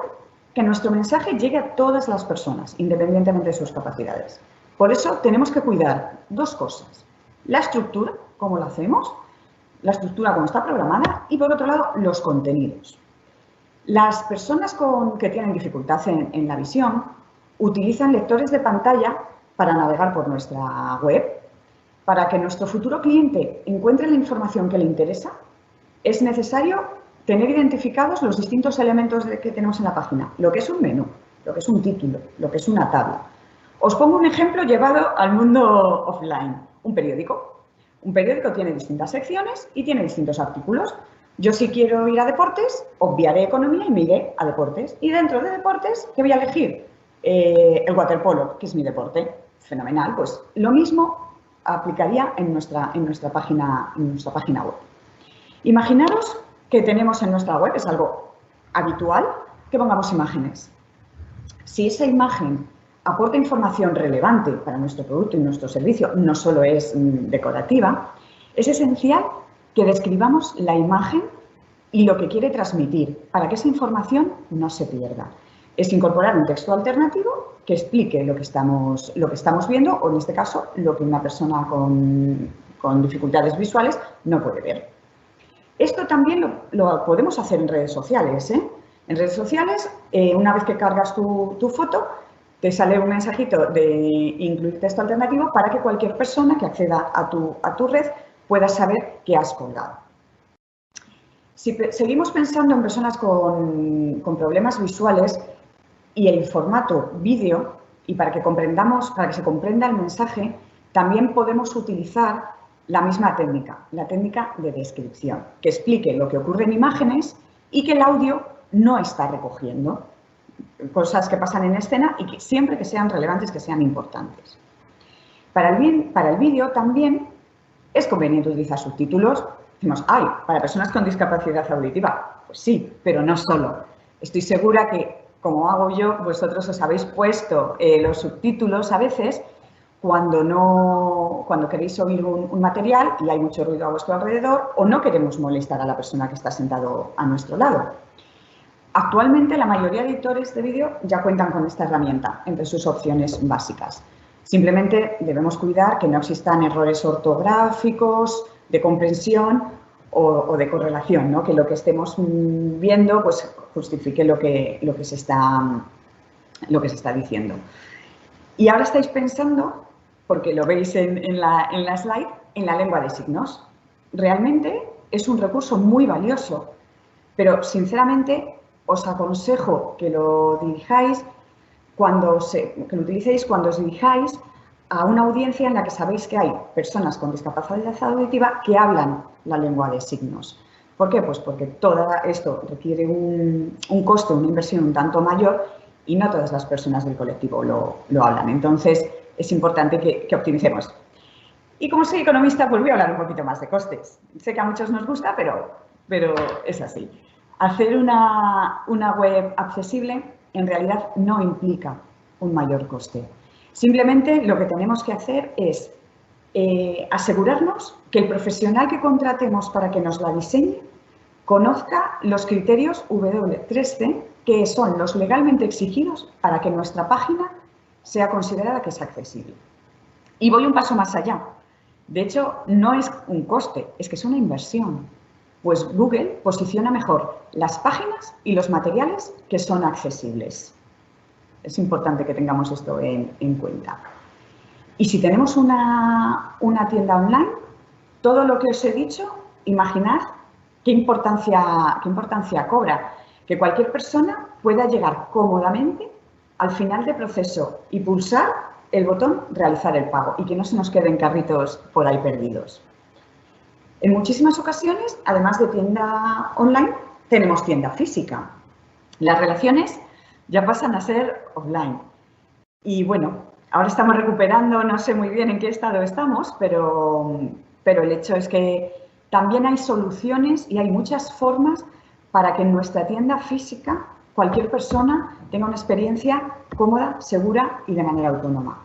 que nuestro mensaje llegue a todas las personas, independientemente de sus capacidades. Por eso tenemos que cuidar dos cosas. La estructura, cómo la hacemos, la estructura cómo está programada y, por otro lado, los contenidos. Las personas que tienen dificultad en la visión utilizan lectores de pantalla para navegar por nuestra web. Para que nuestro futuro cliente encuentre la información que le interesa, es necesario tener identificados los distintos elementos que tenemos en la página, lo que es un menú, lo que es un título, lo que es una tabla. Os pongo un ejemplo llevado al mundo offline. Un periódico. Un periódico tiene distintas secciones y tiene distintos artículos. Yo, si quiero ir a deportes, obviaré economía y me iré a deportes. Y dentro de deportes, ¿qué voy a elegir? El waterpolo, que es mi deporte. Fenomenal. Pues lo mismo aplicaría en nuestra página web. Imaginaros que tenemos en nuestra web, es algo habitual, que pongamos imágenes. Si esa imagen aporta información relevante para nuestro producto y nuestro servicio, no solo es decorativa, es esencial que describamos la imagen y lo que quiere transmitir para que esa información no se pierda. Es incorporar un texto alternativo que explique lo que estamos viendo o, en este caso, lo que una persona con con dificultades visuales no puede ver. Esto también lo podemos hacer en redes sociales, ¿eh? En redes sociales, una vez que cargas tu foto, te sale un mensajito de incluir texto alternativo para que cualquier persona que acceda a tu red pueda saber qué has colgado. Si seguimos pensando en personas con problemas visuales y el formato vídeo, y para que se comprenda el mensaje, también podemos utilizar la misma técnica, la técnica de descripción, que explique lo que ocurre en imágenes y que el audio no está recogiendo. Cosas que pasan en escena y que siempre que sean relevantes, que sean importantes. Para el vídeo también es conveniente utilizar subtítulos. Decimos, ¡ay! Para personas con discapacidad auditiva. Pues sí, pero no solo. Estoy segura que, como hago yo, vosotros os habéis puesto los subtítulos a veces cuando queréis oír un material y hay mucho ruido a vuestro alrededor o no queremos molestar a la persona que está sentado a nuestro lado. Actualmente, la mayoría de editores de vídeo ya cuentan con esta herramienta entre sus opciones básicas. Simplemente debemos cuidar que no existan errores ortográficos, de comprensión o de correlación, ¿no? Que lo que estemos viendo pues, justifique lo que se está diciendo. Y ahora estáis pensando, porque lo veis en la slide, en la lengua de signos. Realmente es un recurso muy valioso, pero sinceramente os aconsejo que lo utilicéis cuando os dirijáis a una audiencia en la que sabéis que hay personas con discapacidad auditiva que hablan la lengua de signos. ¿Por qué? Pues porque todo esto requiere un coste, una inversión un tanto mayor y no todas las personas del colectivo lo hablan. Entonces, es importante que optimicemos. Y como soy economista, pues voy a hablar un poquito más de costes. Sé que a muchos nos gusta, pero es así. Hacer una web accesible en realidad no implica un mayor coste. Simplemente lo que tenemos que hacer es asegurarnos que el profesional que contratemos para que nos la diseñe conozca los criterios W3C, que son los legalmente exigidos para que nuestra página sea considerada que es accesible. Y voy un paso más allá. De hecho, no es un coste, es que es una inversión. Pues Google posiciona mejor las páginas y los materiales que son accesibles. Es importante que tengamos esto en cuenta. Y si tenemos una tienda online, todo lo que os he dicho, imaginad qué importancia cobra. Que cualquier persona pueda llegar cómodamente al final del proceso y pulsar el botón realizar el pago y que no se nos queden carritos por ahí perdidos. En muchísimas ocasiones, además de tienda online, tenemos tienda física. Las relaciones ya pasan a ser offline. Y bueno, ahora estamos recuperando, no sé muy bien en qué estado estamos, pero el hecho es que también hay soluciones y hay muchas formas para que en nuestra tienda física cualquier persona tenga una experiencia cómoda, segura y de manera autónoma.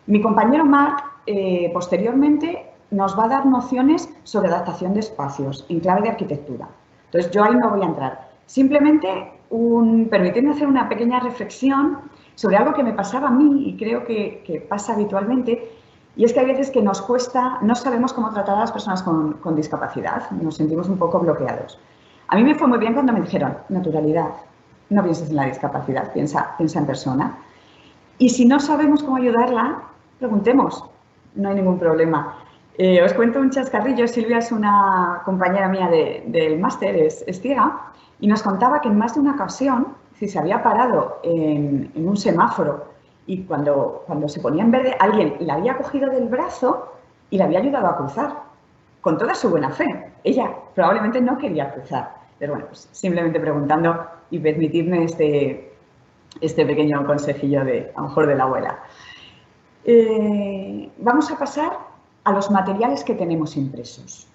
Mi compañero Marc, posteriormente, nos va a dar nociones sobre adaptación de espacios en clave de arquitectura. Entonces, yo ahí no voy a entrar. Simplemente, permitidme hacer una pequeña reflexión sobre algo que me pasaba a mí y creo que pasa habitualmente, y es que hay veces que nos cuesta, no sabemos cómo tratar a las personas con discapacidad, nos sentimos un poco bloqueados. A mí me fue muy bien cuando me dijeron, naturalidad, no pienses en la discapacidad, piensa en persona. Y si no sabemos cómo ayudarla, preguntemos, no hay ningún problema. Os cuento un chascarrillo. Silvia es una compañera mía del máster, es ciega, y nos contaba que en más de una ocasión, si se había parado en un semáforo y cuando se ponía en verde, alguien la había cogido del brazo y la había ayudado a cruzar, con toda su buena fe. Ella probablemente no quería cruzar, pero bueno, pues simplemente preguntando y permitidme este pequeño consejillo a lo mejor de la abuela. Vamos a pasar a los materiales que tenemos impresos.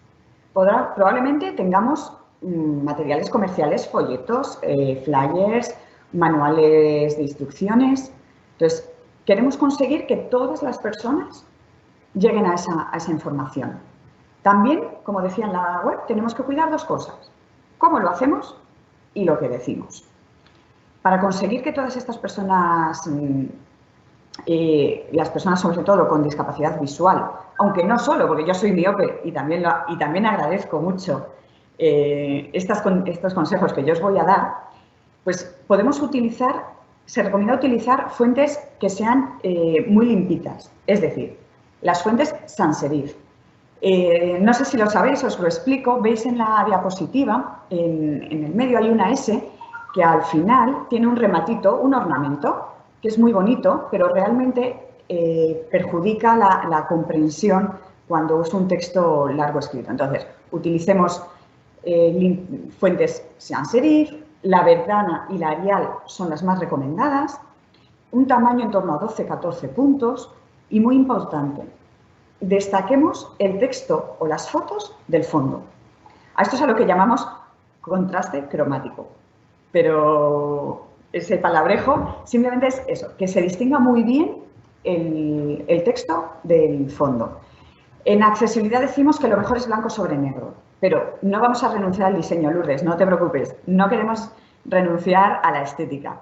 Probablemente tengamos materiales comerciales, folletos, flyers, manuales de instrucciones. Entonces, queremos conseguir que todas las personas lleguen a esa información. También, como decía en la web, tenemos que cuidar dos cosas: cómo lo hacemos y lo que decimos. Para conseguir que todas estas personas las personas sobre todo con discapacidad visual, aunque no solo, porque yo soy miope y también agradezco mucho estos consejos que yo os voy a dar, pues podemos utilizar, se recomienda utilizar fuentes que sean muy limpitas, es decir, las fuentes sans serif. No sé si lo sabéis, os lo explico, veis en la diapositiva, en el medio hay una S que al final tiene un rematito, un ornamento, que es muy bonito, pero realmente perjudica la comprensión cuando uso un texto largo escrito. Entonces, utilicemos fuentes sans serif, la Verdana y la Arial son las más recomendadas, un tamaño en torno a 12-14 puntos y, muy importante, destaquemos el texto o las fotos del fondo. A esto es a lo que llamamos contraste cromático, pero ese palabrejo simplemente es eso, que se distinga muy bien el texto del fondo. En accesibilidad decimos que lo mejor es blanco sobre negro, pero no vamos a renunciar al diseño, Lourdes, no te preocupes, no queremos renunciar a la estética.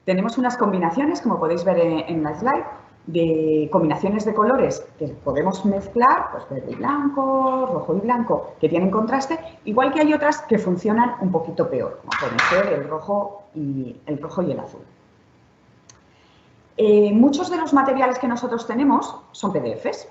Tenemos unas combinaciones, como podéis ver en la slide, de combinaciones de colores que podemos mezclar, pues verde y blanco, rojo y blanco, que tienen contraste, igual que hay otras que funcionan un poquito peor, como pueden ser el rojo y el azul. Muchos de los materiales que nosotros tenemos son PDFs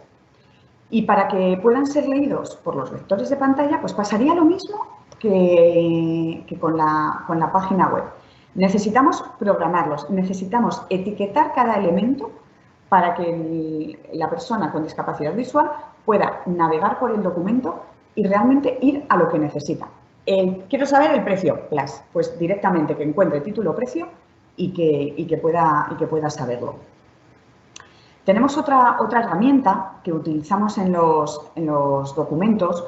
y para que puedan ser leídos por los lectores de pantalla, pues pasaría lo mismo que con la página web. Necesitamos programarlos, necesitamos etiquetar cada elemento para que la persona con discapacidad visual pueda navegar por el documento y realmente ir a lo que necesita. Quiero saber el precio, pues directamente que encuentre título precio y que pueda saberlo. Tenemos otra herramienta que utilizamos en los documentos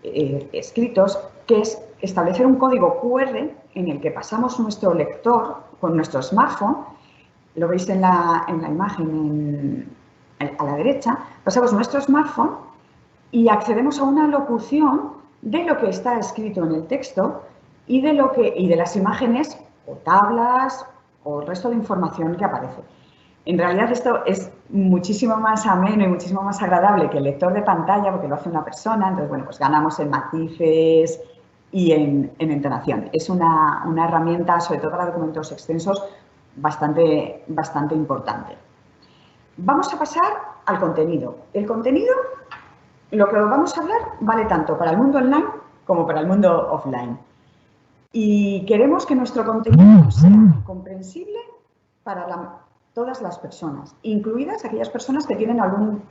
escritos, que es establecer un código QR en el que pasamos nuestro lector con nuestro smartphone. Lo veis en la imagen a la derecha, pasamos nuestro smartphone y accedemos a una locución de lo que está escrito en el texto y de las imágenes o tablas o el resto de información que aparece. En realidad esto es muchísimo más ameno y muchísimo más agradable que el lector de pantalla porque lo hace una persona, entonces bueno, pues ganamos en matices y en entonación. Es una herramienta, sobre todo para documentos extensos, bastante importante. Vamos a pasar al contenido. El contenido, lo que vamos a hablar, vale tanto para el mundo online como para el mundo offline. Y queremos que nuestro contenido sea comprensible para todas las personas, incluidas aquellas personas que tienen algún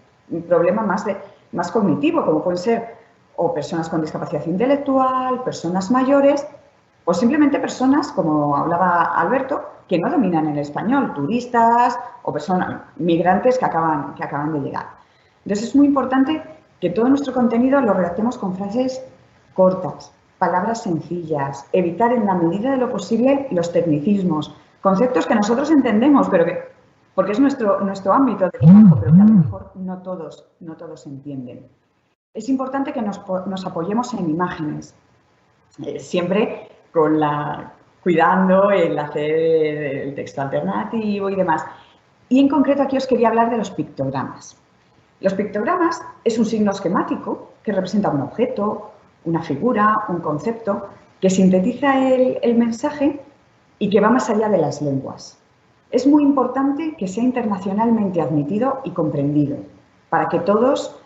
problema más cognitivo, como pueden ser o personas con discapacidad intelectual, personas mayores o simplemente personas, como hablaba Alberto, que no dominan el español, turistas o personas migrantes que acaban de llegar. Entonces es muy importante que todo nuestro contenido lo redactemos con frases cortas, palabras sencillas, evitar en la medida de lo posible los tecnicismos, conceptos que nosotros entendemos, pero porque es nuestro ámbito de trabajo, pero que a lo mejor no todos entienden. Es importante que nos apoyemos en imágenes, siempre cuidando el hacer el texto alternativo y demás. Y en concreto aquí os quería hablar de los pictogramas. Los pictogramas es un signo esquemático que representa un objeto, una figura, un concepto, que sintetiza el mensaje y que va más allá de las lenguas. Es muy importante que sea internacionalmente admitido y comprendido, para que todos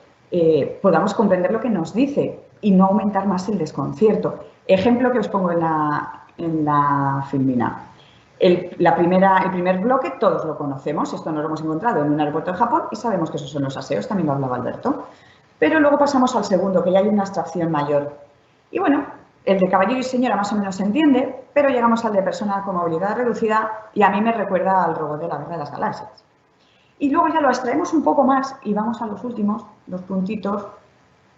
podamos comprender lo que nos dice y no aumentar más el desconcierto. Ejemplo que os pongo en la filmina. El primer bloque todos lo conocemos, esto nos lo hemos encontrado en un aeropuerto de Japón y sabemos que esos son los aseos, también lo hablaba Alberto. Pero luego pasamos al segundo, que ya hay una abstracción mayor. Y bueno, el de caballero y señora más o menos se entiende, pero llegamos al de persona con movilidad reducida y a mí me recuerda al robot de la Guerra de las Galaxias. Y luego ya lo extraemos un poco más y vamos a los últimos, los puntitos.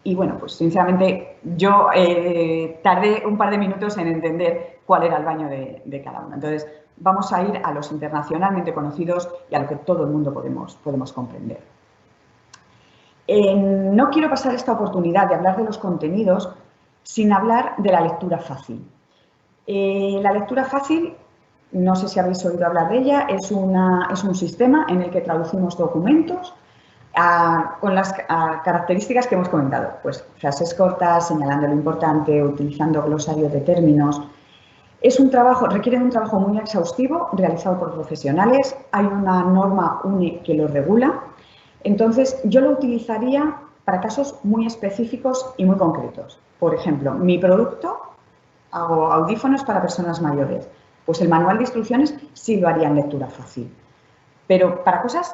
Y bueno, pues sinceramente yo tardé un par de minutos en entender cuál era el baño de cada uno. Entonces vamos a ir a los internacionalmente conocidos y a lo que todo el mundo podemos comprender. No quiero pasar esta oportunidad de hablar de los contenidos sin hablar de la lectura fácil. La lectura fácil no sé si habéis oído hablar de ella, es un sistema en el que traducimos documentos con las características que hemos comentado, pues frases cortas, señalando lo importante, utilizando glosario de términos. Requiere un trabajo muy exhaustivo realizado por profesionales, hay una norma UNE que lo regula, entonces yo lo utilizaría para casos muy específicos y muy concretos. Por ejemplo, mi producto, hago audífonos para personas mayores, pues el manual de instrucciones sí lo haría en lectura fácil, pero para cosas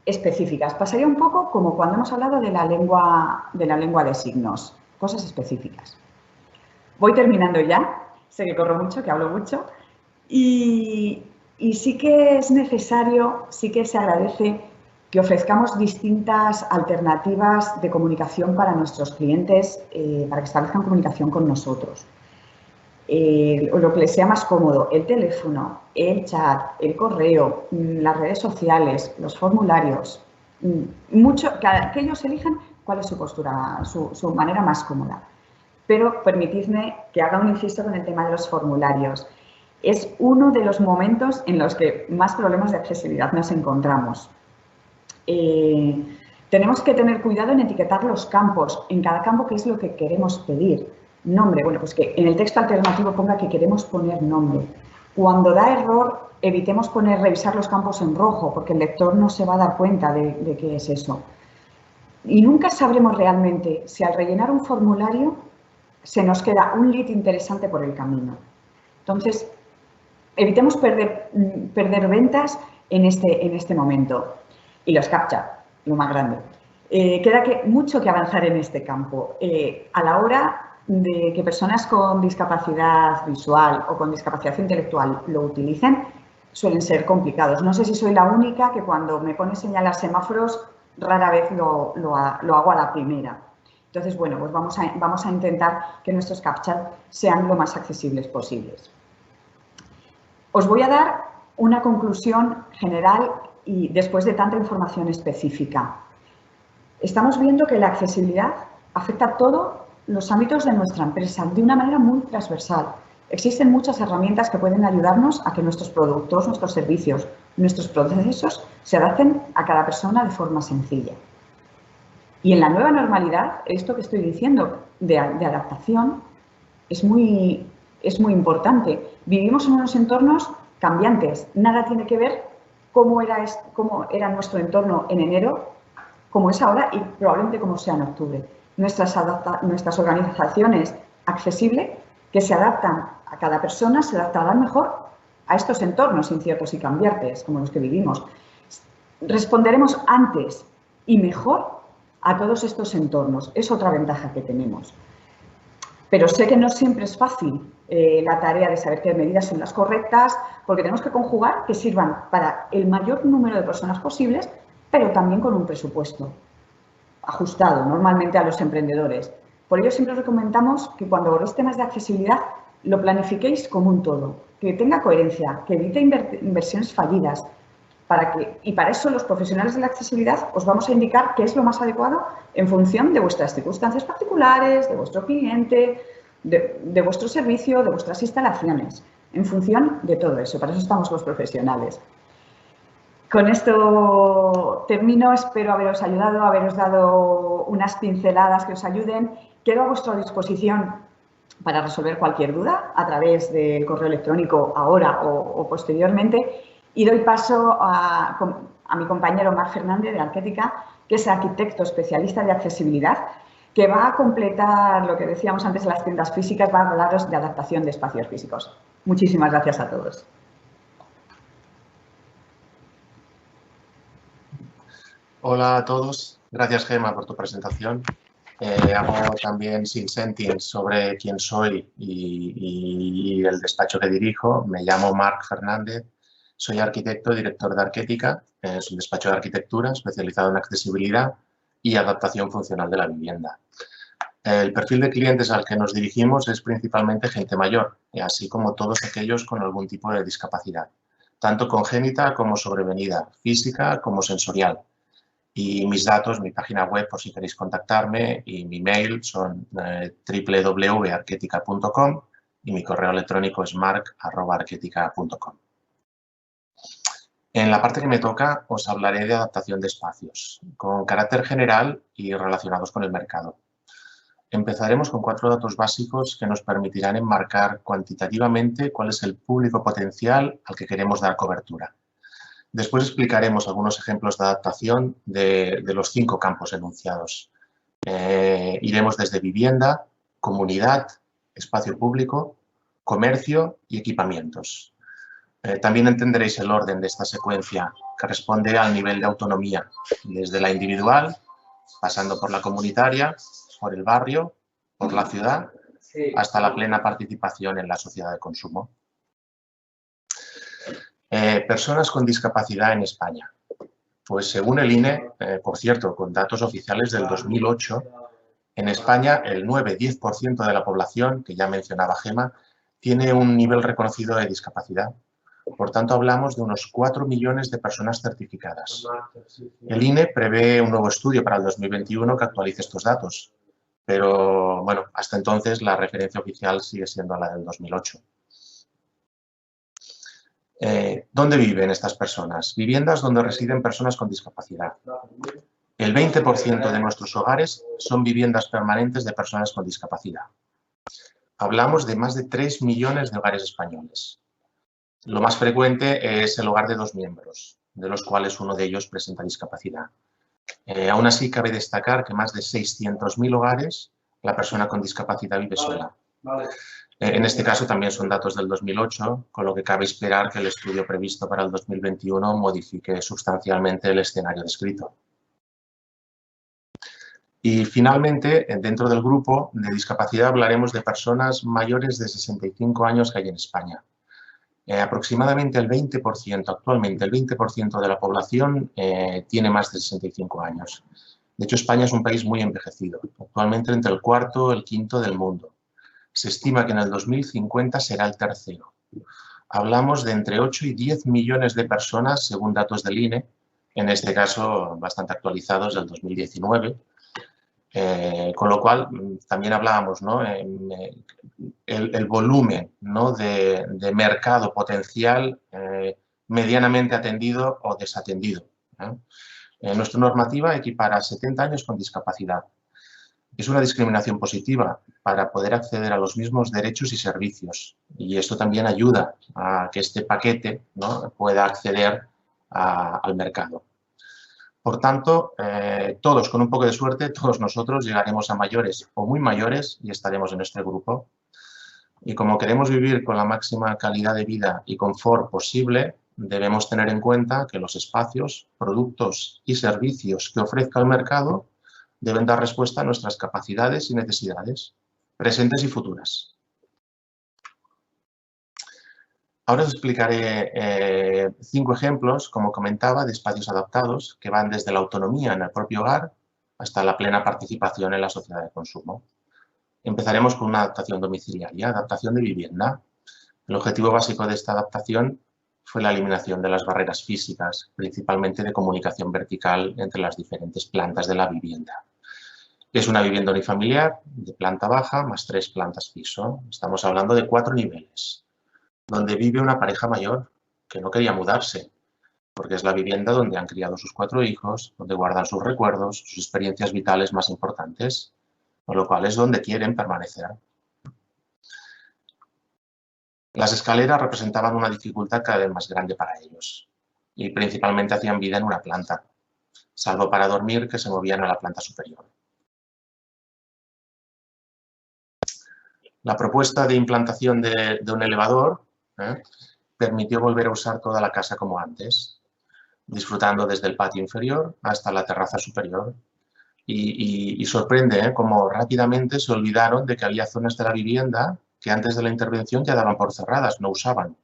específicas. Pasaría un poco como cuando hemos hablado de la lengua de signos, cosas específicas. Voy terminando ya. Sé que corro mucho, que hablo mucho y sí que es necesario, sí que se agradece que ofrezcamos distintas alternativas de comunicación para nuestros clientes, para que establezcan comunicación con nosotros. Lo que les sea más cómodo, el teléfono, el chat, el correo, las redes sociales, los formularios, que ellos elijan cuál es su postura, su manera más cómoda. Pero permitidme que haga un inciso con el tema de los formularios. Es uno de los momentos en los que más problemas de accesibilidad nos encontramos. Tenemos que tener cuidado en etiquetar los campos, en cada campo qué es lo que queremos pedir. Nombre, bueno, pues que en el texto alternativo ponga que queremos poner nombre. Cuando da error, evitemos revisar los campos en rojo, porque el lector no se va a dar cuenta de qué es eso. Y nunca sabremos realmente si al rellenar un formulario se nos queda un lead interesante por el camino. Entonces, evitemos perder ventas en este momento. Y los CAPTCHA, lo más grande. Queda mucho que avanzar en este campo. A la hora de que personas con discapacidad visual o con discapacidad intelectual lo utilicen, suelen ser complicados. No sé si soy la única que cuando me pone señalar semáforos, rara vez lo hago a la primera. Entonces, bueno, pues vamos a intentar que nuestros CAPTCHA sean lo más accesibles posibles. Os voy a dar una conclusión general y después de tanta información específica. Estamos viendo que la accesibilidad afecta a todos los ámbitos de nuestra empresa de una manera muy transversal. Existen muchas herramientas que pueden ayudarnos a que nuestros productos, nuestros servicios, nuestros procesos se adapten a cada persona de forma sencilla. Y en la nueva normalidad, esto que estoy diciendo de adaptación es muy importante. Vivimos en unos entornos cambiantes. Nada tiene que ver cómo era nuestro entorno en enero, como es ahora y probablemente como sea en octubre. Nuestras organizaciones accesibles que se adaptan a cada persona se adaptarán mejor a estos entornos inciertos y cambiantes como los que vivimos. Responderemos antes y mejor a todos estos entornos. Es otra ventaja que tenemos. Pero sé que no siempre es fácil la tarea de saber qué medidas son las correctas, porque tenemos que conjugar que sirvan para el mayor número de personas posibles, pero también con un presupuesto ajustado normalmente a los emprendedores. Por ello siempre os recomendamos que cuando abordéis temas de accesibilidad lo planifiquéis como un todo, que tenga coherencia, que evite inversiones fallidas. Y para eso los profesionales de la accesibilidad os vamos a indicar qué es lo más adecuado en función de vuestras circunstancias particulares, de vuestro cliente, de vuestro servicio, de vuestras instalaciones, en función de todo eso. Para eso estamos los profesionales. Con esto termino, espero haberos ayudado, haberos dado unas pinceladas que os ayuden. Quedo a vuestra disposición para resolver cualquier duda a través del correo electrónico ahora o posteriormente. Y doy paso a mi compañero Marc Fernández de Arquética, que es arquitecto especialista de accesibilidad, que va a completar lo que decíamos antes de las tiendas físicas, va a hablaros de adaptación de espacios físicos. Muchísimas gracias a todos. Hola a todos. Gracias, Gemma, por tu presentación. Hago también sin sentence sobre quién soy y el despacho que dirijo. Me llamo Marc Fernández. Soy arquitecto, director de Arquética, es un despacho de arquitectura especializado en accesibilidad y adaptación funcional de la vivienda. El perfil de clientes al que nos dirigimos es principalmente gente mayor, así como todos aquellos con algún tipo de discapacidad, tanto congénita como sobrevenida, física como sensorial. Y mis datos, mi página web, por si queréis contactarme, y mi mail son www.arquetica.com y mi correo electrónico es marc@arquetica.com. En la parte que me toca os hablaré de adaptación de espacios, con carácter general y relacionados con el mercado. Empezaremos con 4 datos básicos que nos permitirán enmarcar cuantitativamente cuál es el público potencial al que queremos dar cobertura. Después explicaremos algunos ejemplos de adaptación de los 5 campos enunciados. Iremos desde vivienda, comunidad, espacio público, comercio y equipamientos. También entenderéis el orden de esta secuencia, que responde al nivel de autonomía, desde la individual, pasando por la comunitaria, por el barrio, por la ciudad, hasta la plena participación en la sociedad de consumo. Personas con discapacidad en España. Pues según el INE, por cierto, con datos oficiales del 2008, en España el 9-10% de la población, que ya mencionaba Gemma, tiene un nivel reconocido de discapacidad. Por tanto, hablamos de unos 4 millones de personas certificadas. El INE prevé un nuevo estudio para el 2021 que actualice estos datos, pero bueno, hasta entonces la referencia oficial sigue siendo la del 2008. ¿Dónde viven estas personas? Viviendas donde residen personas con discapacidad. El 20% de nuestros hogares son viviendas permanentes de personas con discapacidad. Hablamos de más de 3 millones de hogares españoles. Lo más frecuente es el hogar de 2 miembros, de los cuales uno de ellos presenta discapacidad. Aún así, cabe destacar que más de 600.000 hogares la persona con discapacidad vive sola. En este caso también son datos del 2008, con lo que cabe esperar que el estudio previsto para el 2021 modifique sustancialmente el escenario descrito. Y finalmente, dentro del grupo de discapacidad hablaremos de personas mayores de 65 años que hay en España. Aproximadamente el 20%, actualmente el 20% de la población tiene más de 65 años. De hecho, España es un país muy envejecido, actualmente entre el 4º y el 5º del mundo. Se estima que en el 2050 será el 3º. Hablamos de entre 8 y 10 millones de personas, según datos del INE, en este caso bastante actualizados del 2019, con lo cual también hablábamos, ¿no? El volumen, ¿no? de mercado potencial medianamente atendido o desatendido. Nuestra normativa equipara 70 años con discapacidad. Es una discriminación positiva para poder acceder a los mismos derechos y servicios, y esto también ayuda a que este paquete, ¿no? pueda acceder al mercado. Por tanto, todos, con un poco de suerte, todos nosotros llegaremos a mayores o muy mayores y estaremos en este grupo. Y como queremos vivir con la máxima calidad de vida y confort posible, debemos tener en cuenta que los espacios, productos y servicios que ofrezca el mercado deben dar respuesta a nuestras capacidades y necesidades, presentes y futuras. Ahora os explicaré 5 ejemplos, como comentaba, de espacios adaptados que van desde la autonomía en el propio hogar hasta la plena participación en la sociedad de consumo. Empezaremos con una adaptación domiciliaria, adaptación de vivienda. El objetivo básico de esta adaptación fue la eliminación de las barreras físicas, principalmente de comunicación vertical entre las diferentes plantas de la vivienda. Es una vivienda unifamiliar de planta baja más 3 plantas piso. Estamos hablando de 4 niveles, donde vive una pareja mayor que no quería mudarse, porque es la vivienda donde han criado sus 4 hijos, donde guardan sus recuerdos, sus experiencias vitales más importantes, con lo cual es donde quieren permanecer. Las escaleras representaban una dificultad cada vez más grande para ellos y principalmente hacían vida en una planta, salvo para dormir, que se movían a la planta superior. La propuesta de implantación de un elevador permitió volver a usar toda la casa como antes, disfrutando desde el patio inferior hasta la terraza superior. Y sorprende cómo rápidamente se olvidaron de que había zonas de la vivienda que antes de la intervención ya daban por cerradas, no usaban.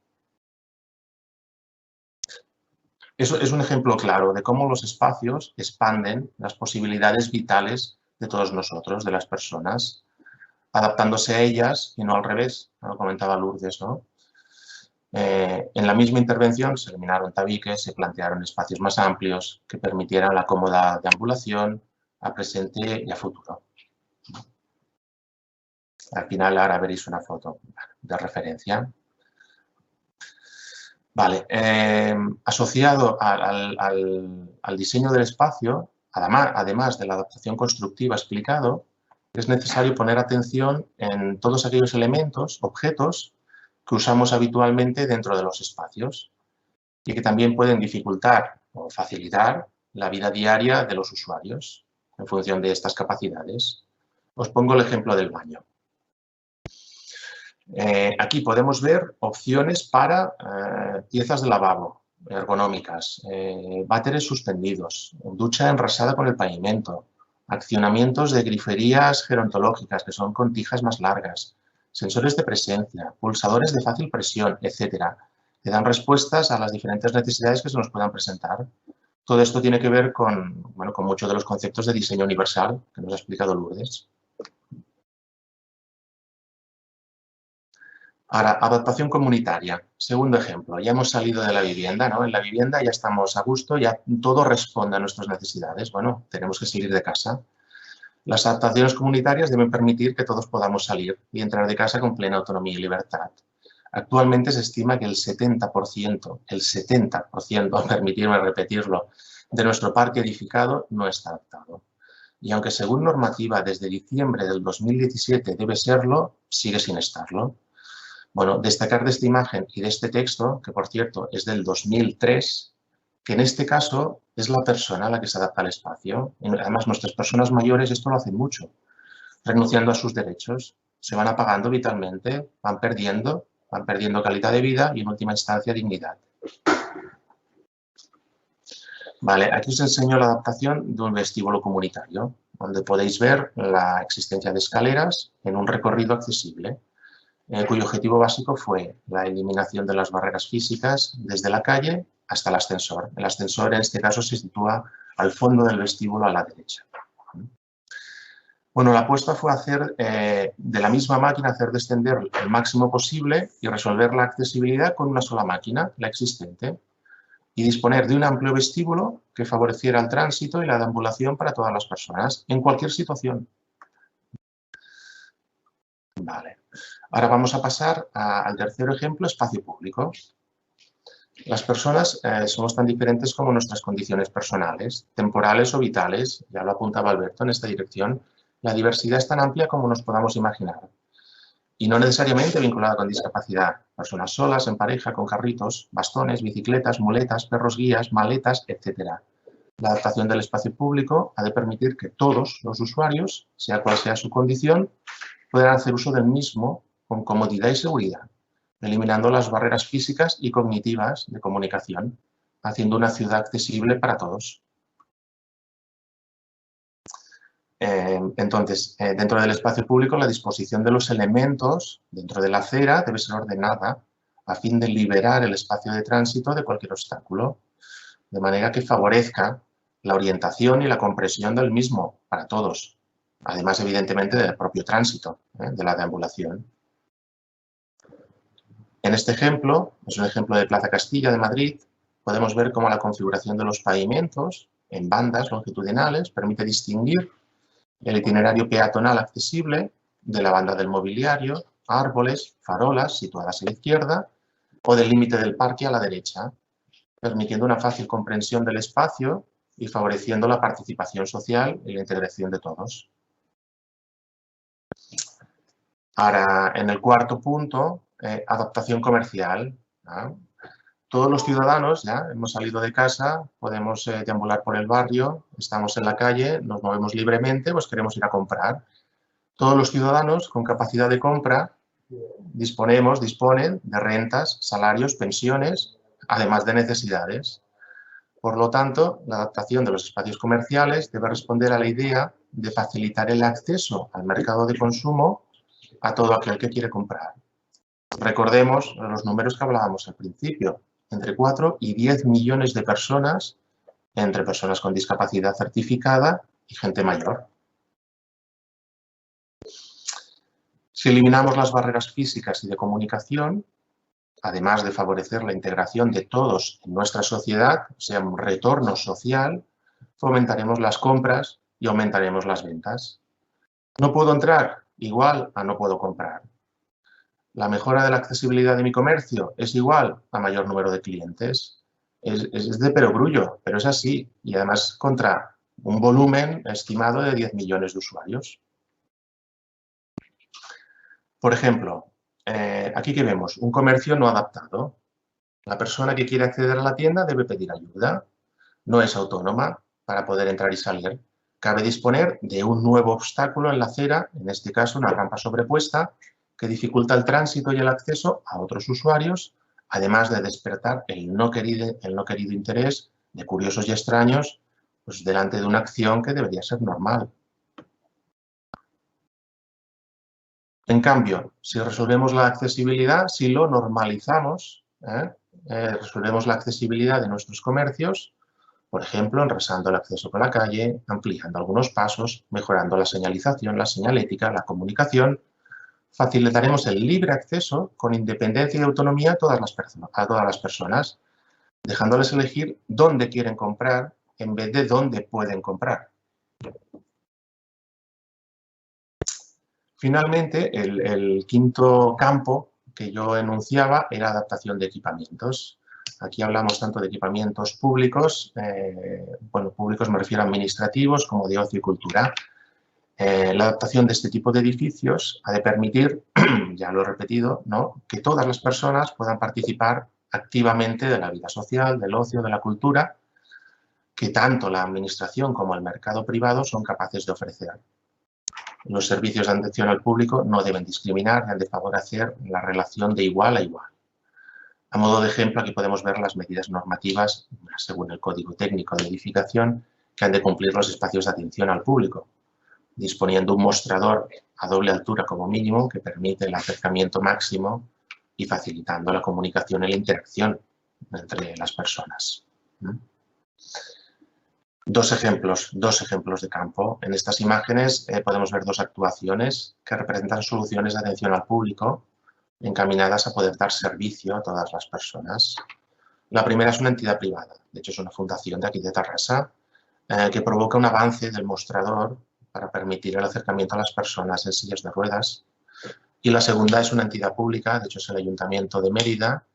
Eso es un ejemplo claro de cómo los espacios expanden las posibilidades vitales de todos nosotros, de las personas, adaptándose a ellas y no al revés, lo comentaba Lourdes, ¿no? En la misma intervención se eliminaron tabiques, se plantearon espacios más amplios que permitieran la cómoda deambulación a presente y a futuro. Al final ahora veréis una foto de referencia. Vale, asociado al diseño del espacio, además de la adaptación constructiva explicado, es necesario poner atención en todos aquellos elementos, objetos, que usamos habitualmente dentro de los espacios y que también pueden dificultar o facilitar la vida diaria de los usuarios en función de estas capacidades. Os pongo el ejemplo del baño. Aquí podemos ver opciones para piezas de lavabo ergonómicas, váteres suspendidos, ducha enrasada con el pavimento, accionamientos de griferías gerontológicas que son con tijas más largas, sensores de presencia, pulsadores de fácil presión, etcétera, que dan respuestas a las diferentes necesidades que se nos puedan presentar. Todo esto tiene que ver con muchos de los conceptos de diseño universal que nos ha explicado Lourdes. Ahora, adaptación comunitaria. Segundo ejemplo, ya hemos salido de la vivienda, ¿no? En la vivienda ya estamos a gusto, ya todo responde a nuestras necesidades. Bueno, tenemos que salir de casa. Las adaptaciones comunitarias deben permitir que todos podamos salir y entrar de casa con plena autonomía y libertad. Actualmente se estima que el 70%, permitirme repetirlo, de nuestro parque edificado no está adaptado. Y aunque según normativa desde diciembre del 2017 debe serlo, sigue sin estarlo. Bueno, destacar de esta imagen y de este texto, que por cierto es del 2003, que en este caso es la persona a la que se adapta al espacio. Además, nuestras personas mayores esto lo hacen mucho, renunciando a sus derechos, se van apagando vitalmente, van perdiendo calidad de vida y en última instancia dignidad. Vale, aquí os enseño la adaptación de un vestíbulo comunitario, donde podéis ver la existencia de escaleras en un recorrido accesible, cuyo objetivo básico fue la eliminación de las barreras físicas desde la calle hasta el ascensor. El ascensor en este caso se sitúa al fondo del vestíbulo a la derecha. Bueno, la apuesta fue hacer de la misma máquina, hacer descender el máximo posible y resolver la accesibilidad con una sola máquina, la existente, y disponer de un amplio vestíbulo que favoreciera el tránsito y la deambulación para todas las personas, en cualquier situación. Vale. Ahora vamos a pasar al tercer ejemplo, espacio público. Las personas somos tan diferentes como nuestras condiciones personales, temporales o vitales, ya lo apuntaba Alberto en esta dirección. La diversidad es tan amplia como nos podamos imaginar y no necesariamente vinculada con discapacidad. Personas solas, en pareja, con carritos, bastones, bicicletas, muletas, perros guías, maletas, etc. La adaptación del espacio público ha de permitir que todos los usuarios, sea cual sea su condición, puedan hacer uso del mismo con comodidad y seguridad, eliminando las barreras físicas y cognitivas de comunicación, haciendo una ciudad accesible para todos. Entonces, dentro del espacio público, la disposición de los elementos dentro de la acera debe ser ordenada a fin de liberar el espacio de tránsito de cualquier obstáculo, de manera que favorezca la orientación y la comprensión del mismo para todos, además, evidentemente, del propio tránsito, de la deambulación. En este ejemplo, es un ejemplo de Plaza Castilla de Madrid, podemos ver cómo la configuración de los pavimentos en bandas longitudinales permite distinguir el itinerario peatonal accesible de la banda del mobiliario, árboles, farolas situadas a la izquierda o del límite del parque a la derecha, permitiendo una fácil comprensión del espacio y favoreciendo la participación social y la integración de todos. Ahora, en el cuarto punto, adaptación comercial. Todos los ciudadanos ya hemos salido de casa, podemos deambular por el barrio, estamos en la calle, nos movemos libremente, pues queremos ir a comprar. Todos los ciudadanos con capacidad de compra disponen de rentas, salarios, pensiones, además de necesidades. Por lo tanto, la adaptación de los espacios comerciales debe responder a la idea de facilitar el acceso al mercado de consumo a todo aquel que quiere comprar. Recordemos los números que hablábamos al principio, entre 4 y 10 millones de personas, entre personas con discapacidad certificada y gente mayor. Si eliminamos las barreras físicas y de comunicación, además de favorecer la integración de todos en nuestra sociedad, o sea, un retorno social, fomentaremos las compras y aumentaremos las ventas. No puedo entrar igual a no puedo comprar. La mejora de la accesibilidad de mi comercio es igual a mayor número de clientes. Es de perogrullo, pero es así. Y además contra un volumen estimado de 10 millones de usuarios. Por ejemplo, aquí que vemos un comercio no adaptado. La persona que quiere acceder a la tienda debe pedir ayuda. No es autónoma para poder entrar y salir. Cabe disponer de un nuevo obstáculo en la acera, en este caso una rampa sobrepuesta, que dificulta el tránsito y el acceso a otros usuarios, además de despertar el no querido interés de curiosos y extraños pues, delante de una acción que debería ser normal. En cambio, si resolvemos la accesibilidad, si lo normalizamos, resolvemos la accesibilidad de nuestros comercios, por ejemplo, enrasando el acceso por la calle, ampliando algunos pasos, mejorando la señalización, la señalética, la comunicación, facilitaremos el libre acceso con independencia y autonomía a todas las personas, dejándoles elegir dónde quieren comprar en vez de dónde pueden comprar. Finalmente, el quinto campo que yo enunciaba era adaptación de equipamientos. Aquí hablamos tanto de equipamientos públicos, bueno, públicos me refiero a administrativos como de ocio y cultura. La adaptación de este tipo de edificios ha de permitir, ya lo he repetido, ¿no?, que todas las personas puedan participar activamente de la vida social, del ocio, de la cultura, que tanto la administración como el mercado privado son capaces de ofrecer. Los servicios de atención al público no deben discriminar ni han de favorecer la relación de igual a igual. A modo de ejemplo, aquí podemos ver las medidas normativas, según el Código Técnico de Edificación, que han de cumplir los espacios de atención al público, disponiendo un mostrador a doble altura como mínimo que permite el acercamiento máximo y facilitando la comunicación y la interacción entre las personas. Dos ejemplos de campo. En estas imágenes podemos ver dos actuaciones que representan soluciones de atención al público encaminadas a poder dar servicio a todas las personas. La primera es una entidad privada, de hecho es una fundación de aquí de Tarrasa, que provoca un avance del mostrador para permitir el acercamiento a las personas en sillas de ruedas. Y la segunda es una entidad pública, de hecho es el Ayuntamiento de Mérida,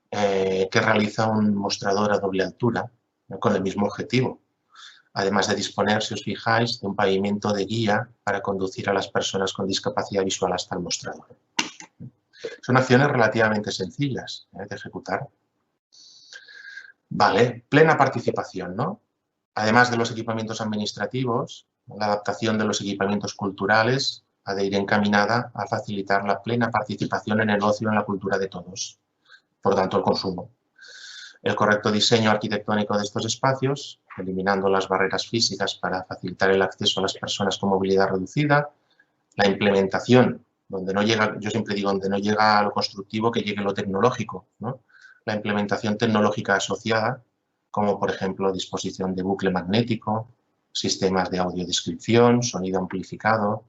que realiza un mostrador a doble altura, con el mismo objetivo. Además de disponer, si os fijáis, de un pavimento de guía para conducir a las personas con discapacidad visual hasta el mostrador. Son acciones relativamente sencillas de ejecutar. Vale, plena participación, ¿no? Además de los equipamientos administrativos, la adaptación de los equipamientos culturales ha de ir encaminada a facilitar la plena participación en el ocio y en la cultura de todos, por tanto el consumo. El correcto diseño arquitectónico de estos espacios, eliminando las barreras físicas para facilitar el acceso a las personas con movilidad reducida, la implementación, donde no llega, yo siempre digo, donde no llega a lo constructivo, que llegue lo tecnológico, ¿no? La implementación tecnológica asociada, como por ejemplo disposición de bucle magnético, sistemas de audiodescripción, sonido amplificado,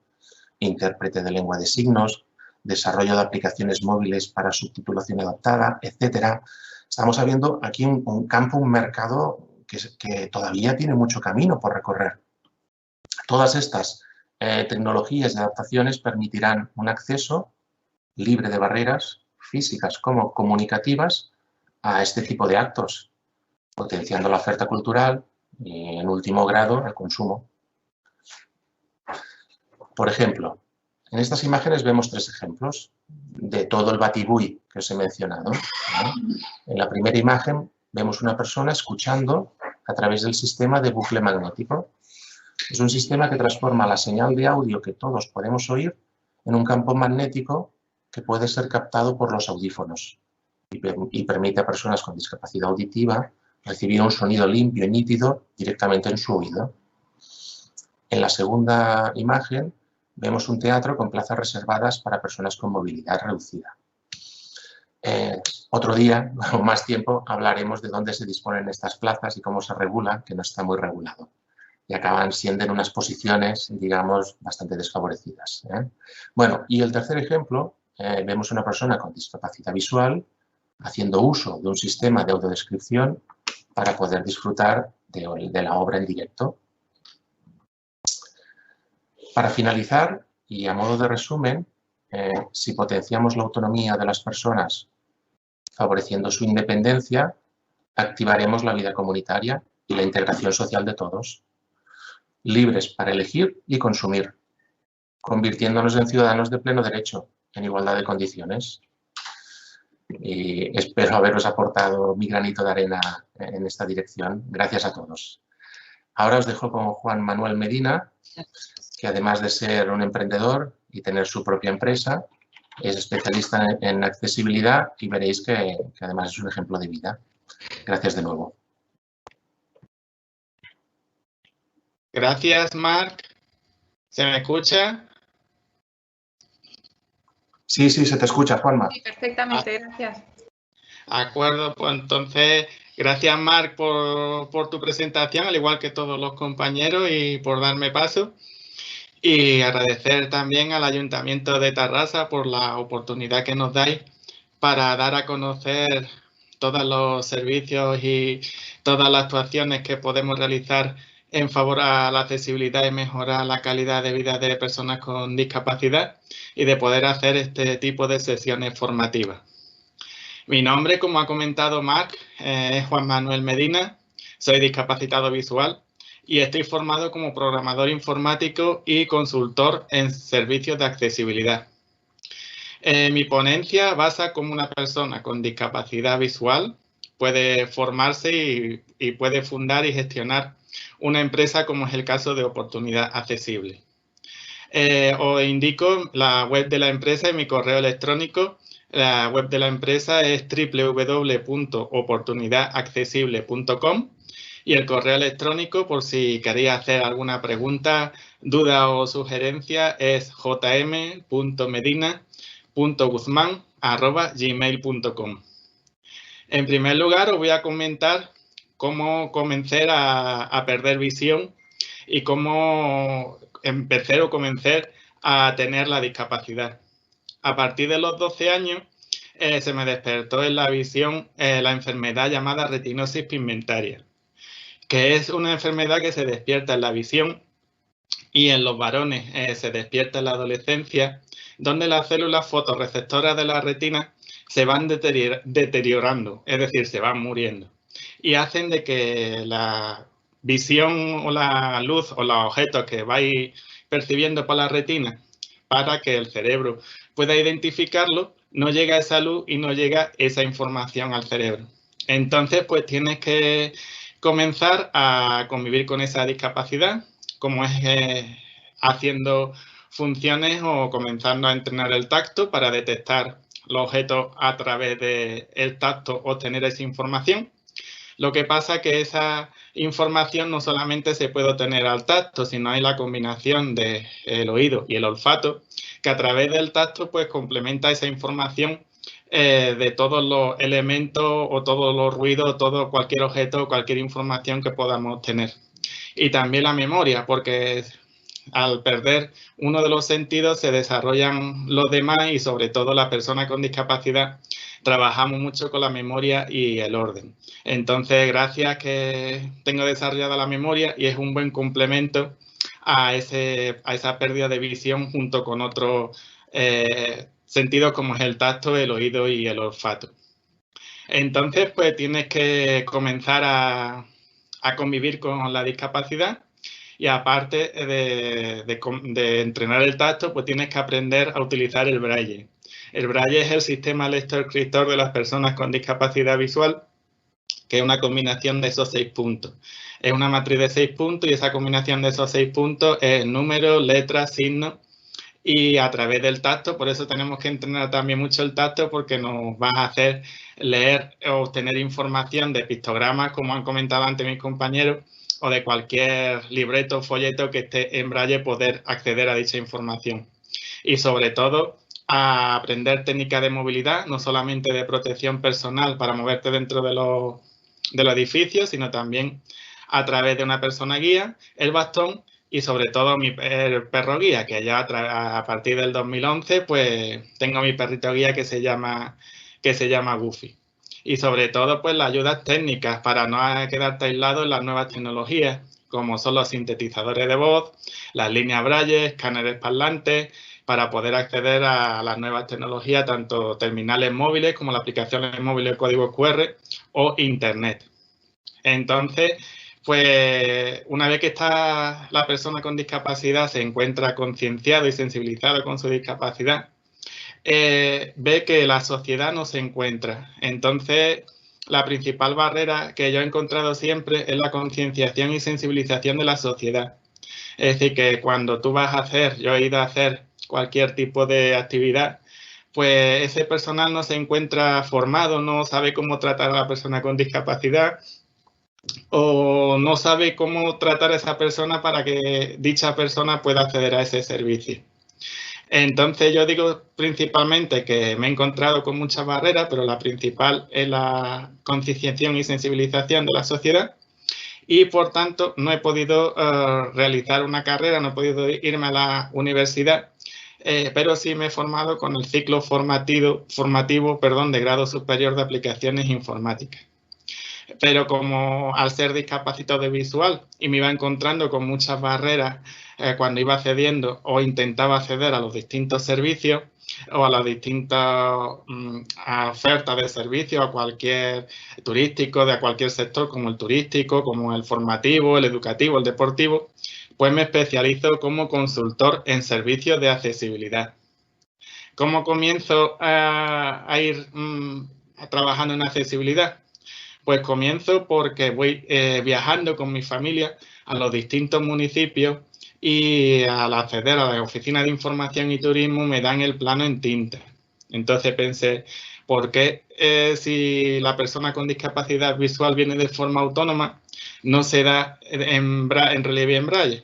intérprete de lengua de signos, desarrollo de aplicaciones móviles para subtitulación adaptada, etc. Estamos viendo aquí un campo, un mercado que todavía tiene mucho camino por recorrer. Todas estas tecnologías y adaptaciones permitirán un acceso libre de barreras físicas como comunicativas a este tipo de actos, potenciando la oferta cultural y, en último grado, el consumo. Por ejemplo, en estas imágenes vemos tres ejemplos de todo el batibuy que os he mencionado, ¿no? En la primera imagen vemos una persona escuchando a través del sistema de bucle magnético. Es un sistema que transforma la señal de audio que todos podemos oír en un campo magnético que puede ser captado por los audífonos y permite a personas con discapacidad auditiva recibir un sonido limpio y nítido directamente en su oído. En la segunda imagen vemos un teatro con plazas reservadas para personas con movilidad reducida. Otro día, o más tiempo, hablaremos de dónde se disponen estas plazas y cómo se regula, que no está muy regulado. Y acaban siendo en unas posiciones, digamos, bastante desfavorecidas. Bueno, y el tercer ejemplo, vemos una persona con discapacidad visual haciendo uso de un sistema de audiodescripción para poder disfrutar de la obra en directo. Para finalizar, Y a modo de resumen, si potenciamos la autonomía de las personas favoreciendo su independencia, activaremos la vida comunitaria y la integración social de todos, libres para elegir y consumir, convirtiéndonos en ciudadanos de pleno derecho, en igualdad de condiciones. Y espero haberos aportado mi granito de arena en esta dirección. Gracias a todos. Ahora os dejo con Juan Manuel Medina, que además de ser un emprendedor y tener su propia empresa, es especialista en accesibilidad y veréis que además es un ejemplo de vida. Gracias de nuevo. Gracias, Marc. ¿Se me escucha? Sí, se te escucha, Juanma. Sí, perfectamente, gracias. De acuerdo, pues entonces, gracias, Marc, por tu presentación, al igual que todos los compañeros, y por darme paso. Y agradecer también al Ayuntamiento de Tarrasa por la oportunidad que nos dais para dar a conocer todos los servicios y todas las actuaciones que podemos realizar en favor a la accesibilidad y mejorar la calidad de vida de personas con discapacidad y de poder hacer este tipo de sesiones formativas. Mi nombre, como ha comentado Marc, es Juan Manuel Medina, soy discapacitado visual y estoy formado como programador informático y consultor en servicios de accesibilidad. Mi ponencia basa cómo una persona con discapacidad visual puede formarse y puede fundar y gestionar una empresa, como es el caso de Oportunidad Accesible. Os indico la web de la empresa y mi correo electrónico. La web de la empresa es www.oportunidadaccesible.com y el correo electrónico, por si queréis hacer alguna pregunta, duda o sugerencia, es jm.medina.guzman@gmail.com. En primer lugar, os voy a comentar cómo comencé a perder visión y cómo empecé o comencé a tener la discapacidad. A partir de los 12 años se me despertó en la visión la enfermedad llamada retinosis pigmentaria, que es una enfermedad que se despierta en la visión y en los varones se despierta en la adolescencia, donde las células fotorreceptoras de la retina se van deteriorando, es decir, se van muriendo, y hacen de que la visión o la luz o los objetos que vais percibiendo por la retina para que el cerebro pueda identificarlo, no llega esa luz y no llega esa información al cerebro. Entonces, pues tienes que comenzar a convivir con esa discapacidad, como es haciendo funciones o comenzando a entrenar el tacto para detectar los objetos a través del tacto, obtener esa información. Lo que pasa es que esa información no solamente se puede obtener al tacto, sino hay la combinación del oído y el olfato, que a través del tacto pues complementa esa información de todos los elementos o todos los ruidos, cualquier objeto, cualquier información que podamos tener. Y también la memoria, porque al perder uno de los sentidos se desarrollan los demás y sobre todo las personas con discapacidad trabajamos mucho con la memoria y el orden. Entonces, gracias que tengo desarrollada la memoria y es un buen complemento a esa pérdida de visión junto con otros sentidos como es el tacto, el oído y el olfato. Entonces, pues tienes que comenzar a convivir con la discapacidad y aparte de entrenar el tacto, pues tienes que aprender a utilizar el braille. El braille es el sistema lector-escritor de las personas con discapacidad visual, que es una combinación de esos 6 puntos. Es una matriz de 6 puntos y esa combinación de esos 6 puntos es números, letras, signos y a través del tacto. Por eso tenemos que entrenar también mucho el tacto porque nos va a hacer leer o obtener información de pictogramas, como han comentado antes mis compañeros, o de cualquier libreto o folleto que esté en braille, poder acceder a dicha información. Y sobre todo, a aprender técnicas de movilidad, no solamente de protección personal para moverte dentro de los edificios, sino también a través de una persona guía, el bastón y sobre todo el perro guía, que ya a partir del 2011 pues tengo mi perrito guía que se llama Goofy. Y sobre todo pues las ayudas técnicas para no quedarte aislado en las nuevas tecnologías, como son los sintetizadores de voz, las líneas Braille, escáneres parlantes, para poder acceder a las nuevas tecnologías, tanto terminales móviles como las aplicaciones móviles de código QR o Internet. Entonces, pues una vez que está la persona con discapacidad se encuentra concienciado y sensibilizado con su discapacidad, ve que la sociedad no se encuentra. Entonces, la principal barrera que yo he encontrado siempre es la concienciación y sensibilización de la sociedad. Es decir, que cuando tú vas a hacer, yo he ido a hacer cualquier tipo de actividad, pues ese personal no se encuentra formado, no sabe cómo tratar a la persona con discapacidad o no sabe cómo tratar a esa persona para que dicha persona pueda acceder a ese servicio. Entonces yo digo principalmente que me he encontrado con muchas barreras, pero la principal es la concienciación y sensibilización de la sociedad y por tanto no he podido realizar una carrera, no he podido irme a la universidad, pero sí me he formado con el ciclo formativo de grado superior de aplicaciones informáticas. Pero como al ser discapacitado visual y me iba encontrando con muchas barreras cuando iba accediendo o intentaba acceder a los distintos servicios o a las distintas ofertas de servicios a cualquier turístico, de cualquier sector como el turístico, como el formativo, el educativo, el deportivo, pues me especializo como consultor en servicios de accesibilidad. ¿Cómo comienzo a ir trabajando en accesibilidad? Pues comienzo porque voy viajando con mi familia a los distintos municipios y al acceder a la oficina de información y turismo me dan el plano en tinta. Entonces pensé, ¿por qué si la persona con discapacidad visual viene de forma autónoma no se da en relieve en braille?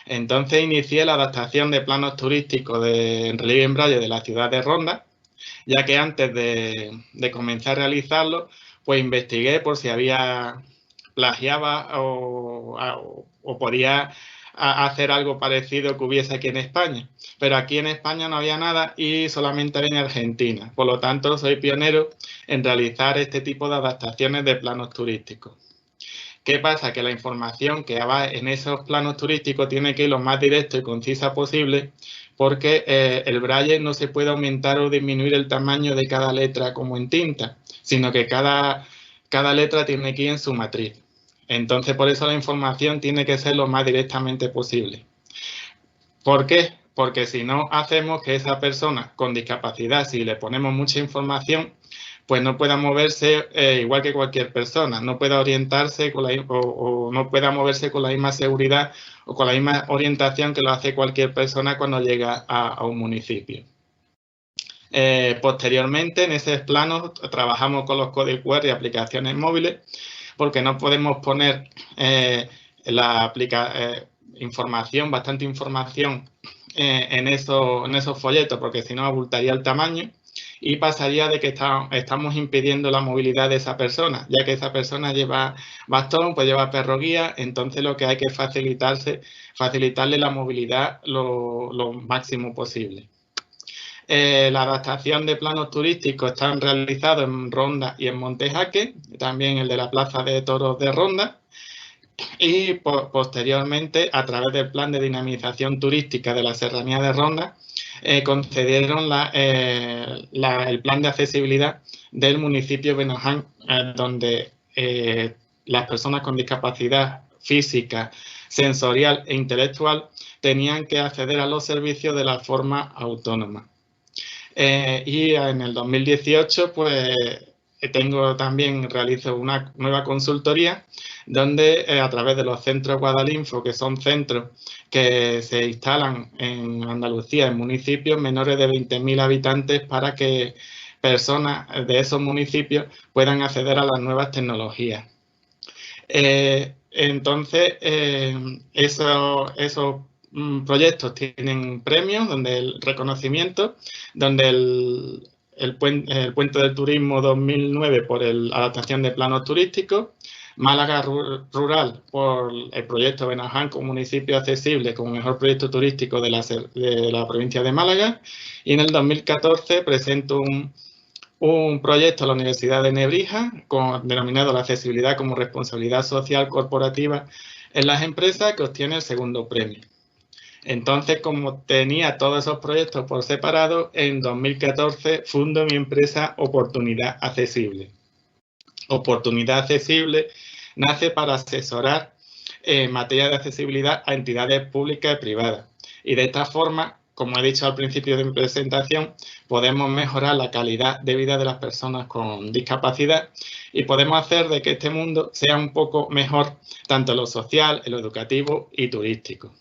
Entonces inicié la adaptación de planos turísticos en relieve en braille de la ciudad de Ronda, ya que antes de comenzar a realizarlo, pues investigué por si plagiaba o podía hacer algo parecido que hubiese aquí en España. Pero aquí en España no había nada y solamente había en Argentina. Por lo tanto, soy pionero en realizar este tipo de adaptaciones de planos turísticos. ¿Qué pasa? Que la información que va en esos planos turísticos tiene que ir lo más directo y concisa posible porque el braille no se puede aumentar o disminuir el tamaño de cada letra como en tinta, sino que cada letra tiene que ir en su matriz. Entonces, por eso la información tiene que ser lo más directamente posible. ¿Por qué? Porque si no hacemos que esa persona con discapacidad, si le ponemos mucha información, pues no pueda moverse igual que cualquier persona, no pueda orientarse o no pueda moverse con la misma seguridad o con la misma orientación que lo hace cualquier persona cuando llega a un municipio. Posteriormente, en ese plano, trabajamos con los códigos QR y aplicaciones móviles porque no podemos poner bastante información en esos folletos porque si no abultaría el tamaño y pasaría de que estamos impidiendo la movilidad de esa persona, ya que esa persona lleva bastón, pues lleva perro guía, entonces lo que hay que facilitarle la movilidad lo máximo posible. La adaptación de planos turísticos están realizados en Ronda y en Montejaque, también el de la Plaza de Toros de Ronda. Y posteriormente, a través del plan de dinamización turística de la Serranía de Ronda, concedieron el plan de accesibilidad del municipio de Benoján, donde las personas con discapacidad física, sensorial e intelectual tenían que acceder a los servicios de la forma autónoma. Y en el 2018, pues realizo una nueva consultoría donde a través de los centros Guadalinfo, que son centros que se instalan en Andalucía, en municipios menores de 20.000 habitantes para que personas de esos municipios puedan acceder a las nuevas tecnologías. Entonces, esos proyectos tienen premios, donde el reconocimiento, donde el Puente del Turismo 2009 por la adaptación de planos turísticos, Málaga Rural por el proyecto Benoján como municipio accesible como mejor proyecto turístico de la provincia de Málaga, y en el 2014 presento un proyecto a la Universidad de Nebrija denominado la accesibilidad como responsabilidad social corporativa en las empresas que obtiene el segundo premio. Entonces, como tenía todos esos proyectos por separado, en 2014 fundo mi empresa Oportunidad Accesible. Oportunidad Accesible nace para asesorar en materia de accesibilidad a entidades públicas y privadas. Y de esta forma, como he dicho al principio de mi presentación, podemos mejorar la calidad de vida de las personas con discapacidad y podemos hacer de que este mundo sea un poco mejor, tanto en lo social, en lo educativo y turístico.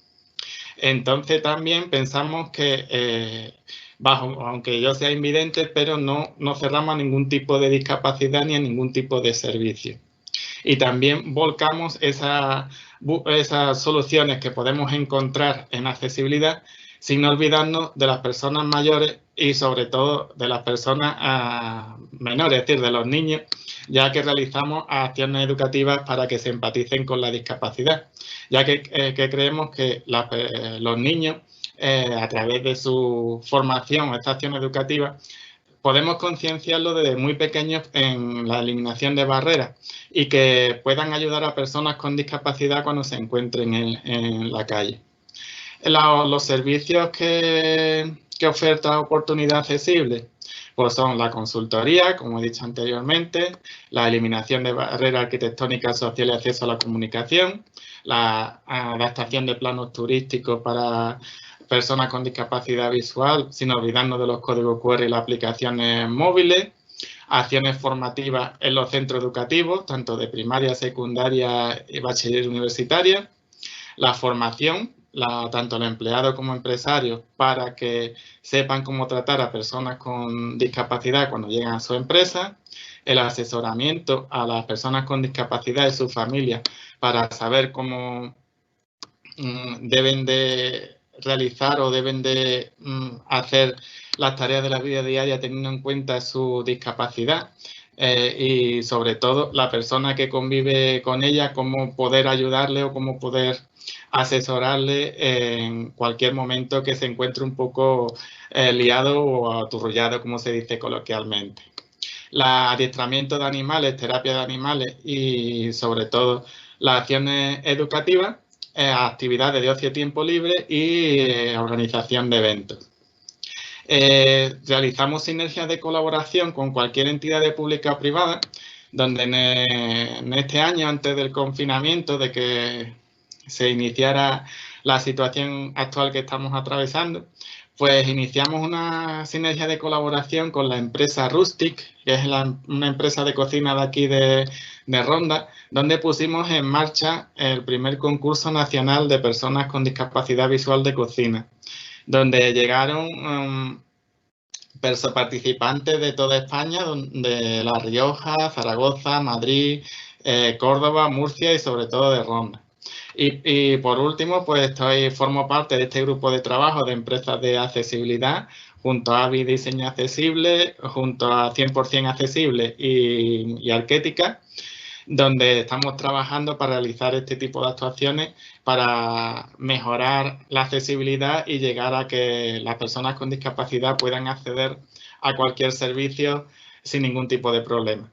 Entonces también pensamos que, aunque yo sea invidente, pero no cerramos a ningún tipo de discapacidad ni a ningún tipo de servicio. Y también volcamos esas soluciones que podemos encontrar en accesibilidad sin olvidarnos de las personas mayores y sobre todo de las personas menores, es decir, de los niños, ya que realizamos acciones educativas para que se empaticen con la discapacidad, ya que creemos que los niños, a través de su formación o esta acción educativa, podemos concienciarlos desde muy pequeños en la eliminación de barreras y que puedan ayudar a personas con discapacidad cuando se encuentren en la calle. Los servicios que oferta Oportunidad Accesible pues son la consultoría, como he dicho anteriormente, la eliminación de barreras arquitectónicas sociales y acceso a la comunicación, la adaptación de planos turísticos para personas con discapacidad visual, sin olvidarnos de los códigos QR y las aplicaciones móviles, acciones formativas en los centros educativos, tanto de primaria, secundaria y bachiller universitaria, la formación, tanto los empleados como empresarios, para que sepan cómo tratar a personas con discapacidad cuando llegan a su empresa, el asesoramiento a las personas con discapacidad y sus familias para saber cómo deben de realizar o deben de hacer las tareas de la vida diaria teniendo en cuenta su discapacidad y sobre todo la persona que convive con ella, cómo poder ayudarle o cómo poder asesorarle en cualquier momento que se encuentre un poco liado o aturrullado, como se dice coloquialmente. El adiestramiento de animales, terapia de animales y sobre todo las acciones educativas, actividades de ocio y tiempo libre y organización de eventos. Realizamos sinergias de colaboración con cualquier entidad pública o privada, donde en este año, antes del confinamiento, de que se iniciara la situación actual que estamos atravesando, pues iniciamos una sinergia de colaboración con la empresa Rustic, que es una empresa de cocina de aquí de Ronda, donde pusimos en marcha el primer concurso nacional de personas con discapacidad visual de cocina, donde llegaron participantes de toda España, de La Rioja, Zaragoza, Madrid, Córdoba, Murcia y sobre todo de Ronda. Y por último, pues formo parte de este grupo de trabajo de empresas de accesibilidad, junto a AVI Diseño Accesible, junto a 100% Accesible y Arquética, donde estamos trabajando para realizar este tipo de actuaciones para mejorar la accesibilidad y llegar a que las personas con discapacidad puedan acceder a cualquier servicio sin ningún tipo de problema.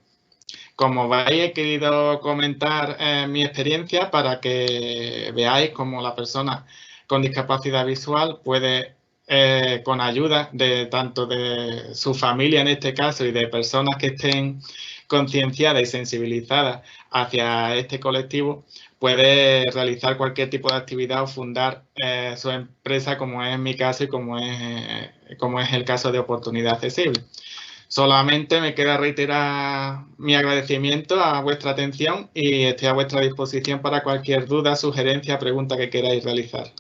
Como veis, he querido comentar mi experiencia para que veáis cómo la persona con discapacidad visual puede, con ayuda de tanto de su familia en este caso y de personas que estén concienciadas y sensibilizadas hacia este colectivo, puede realizar cualquier tipo de actividad o fundar su empresa, como es mi caso y como es el caso de Oportunidad Accesible. Solamente me queda reiterar mi agradecimiento a vuestra atención y estoy a vuestra disposición para cualquier duda, sugerencia, pregunta que queráis realizar.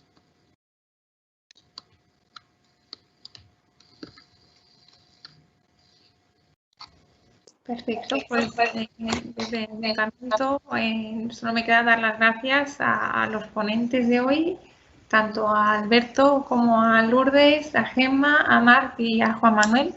Perfecto, pues desde el departamento solo me queda dar las gracias a los ponentes de hoy, tanto a Alberto como a Lourdes, a Gemma, a Marc y a Juan Manuel.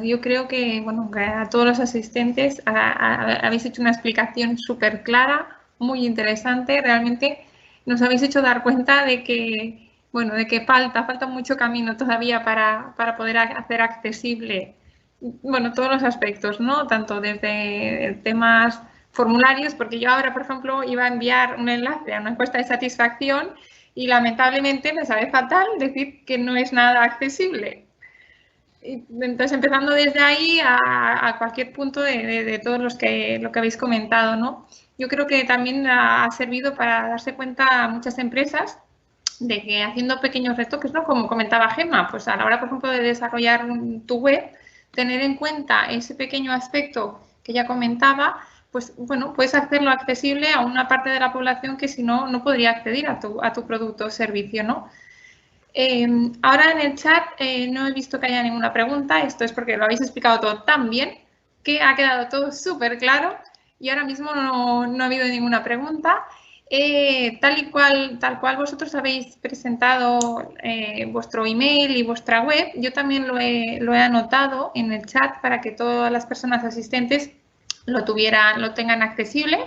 Yo creo que, bueno, que a todos los asistentes habéis hecho una explicación súper clara, muy interesante. Realmente nos habéis hecho dar cuenta de que, bueno, de que falta mucho camino todavía para poder hacer accesible, bueno, todos los aspectos, ¿no? Tanto desde temas formularios, porque yo ahora, por ejemplo, iba a enviar un enlace a una encuesta de satisfacción y lamentablemente me sabe fatal decir que no es nada accesible. Entonces, empezando desde ahí a cualquier punto de todos lo que habéis comentado, ¿no? Yo creo que también ha servido para darse cuenta a muchas empresas de que haciendo pequeños retoques, ¿no? Como comentaba Gemma, pues a la hora, por ejemplo, de desarrollar tu web, tener en cuenta ese pequeño aspecto que ya comentaba, pues bueno, puedes hacerlo accesible a una parte de la población que si no, no podría acceder a tu producto o servicio, ¿no? Ahora en el chat no he visto que haya ninguna pregunta, esto es porque lo habéis explicado todo tan bien que ha quedado todo súper claro y ahora mismo no ha habido ninguna pregunta. Tal cual vosotros habéis presentado vuestro email y vuestra web, yo también lo he anotado en el chat para que todas las personas asistentes lo tengan accesible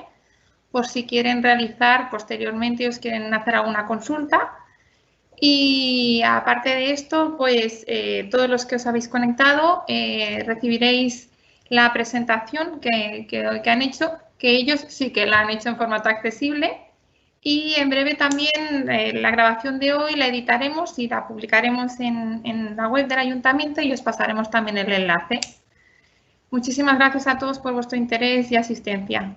por si quieren realizar posteriormente, os quieren hacer alguna consulta. Y aparte de esto, pues todos los que os habéis conectado recibiréis la presentación que han hecho, que ellos sí que la han hecho en formato accesible. Y en breve también la grabación de hoy la editaremos y la publicaremos en la web del ayuntamiento y os pasaremos también el enlace. Muchísimas gracias a todos por vuestro interés y asistencia.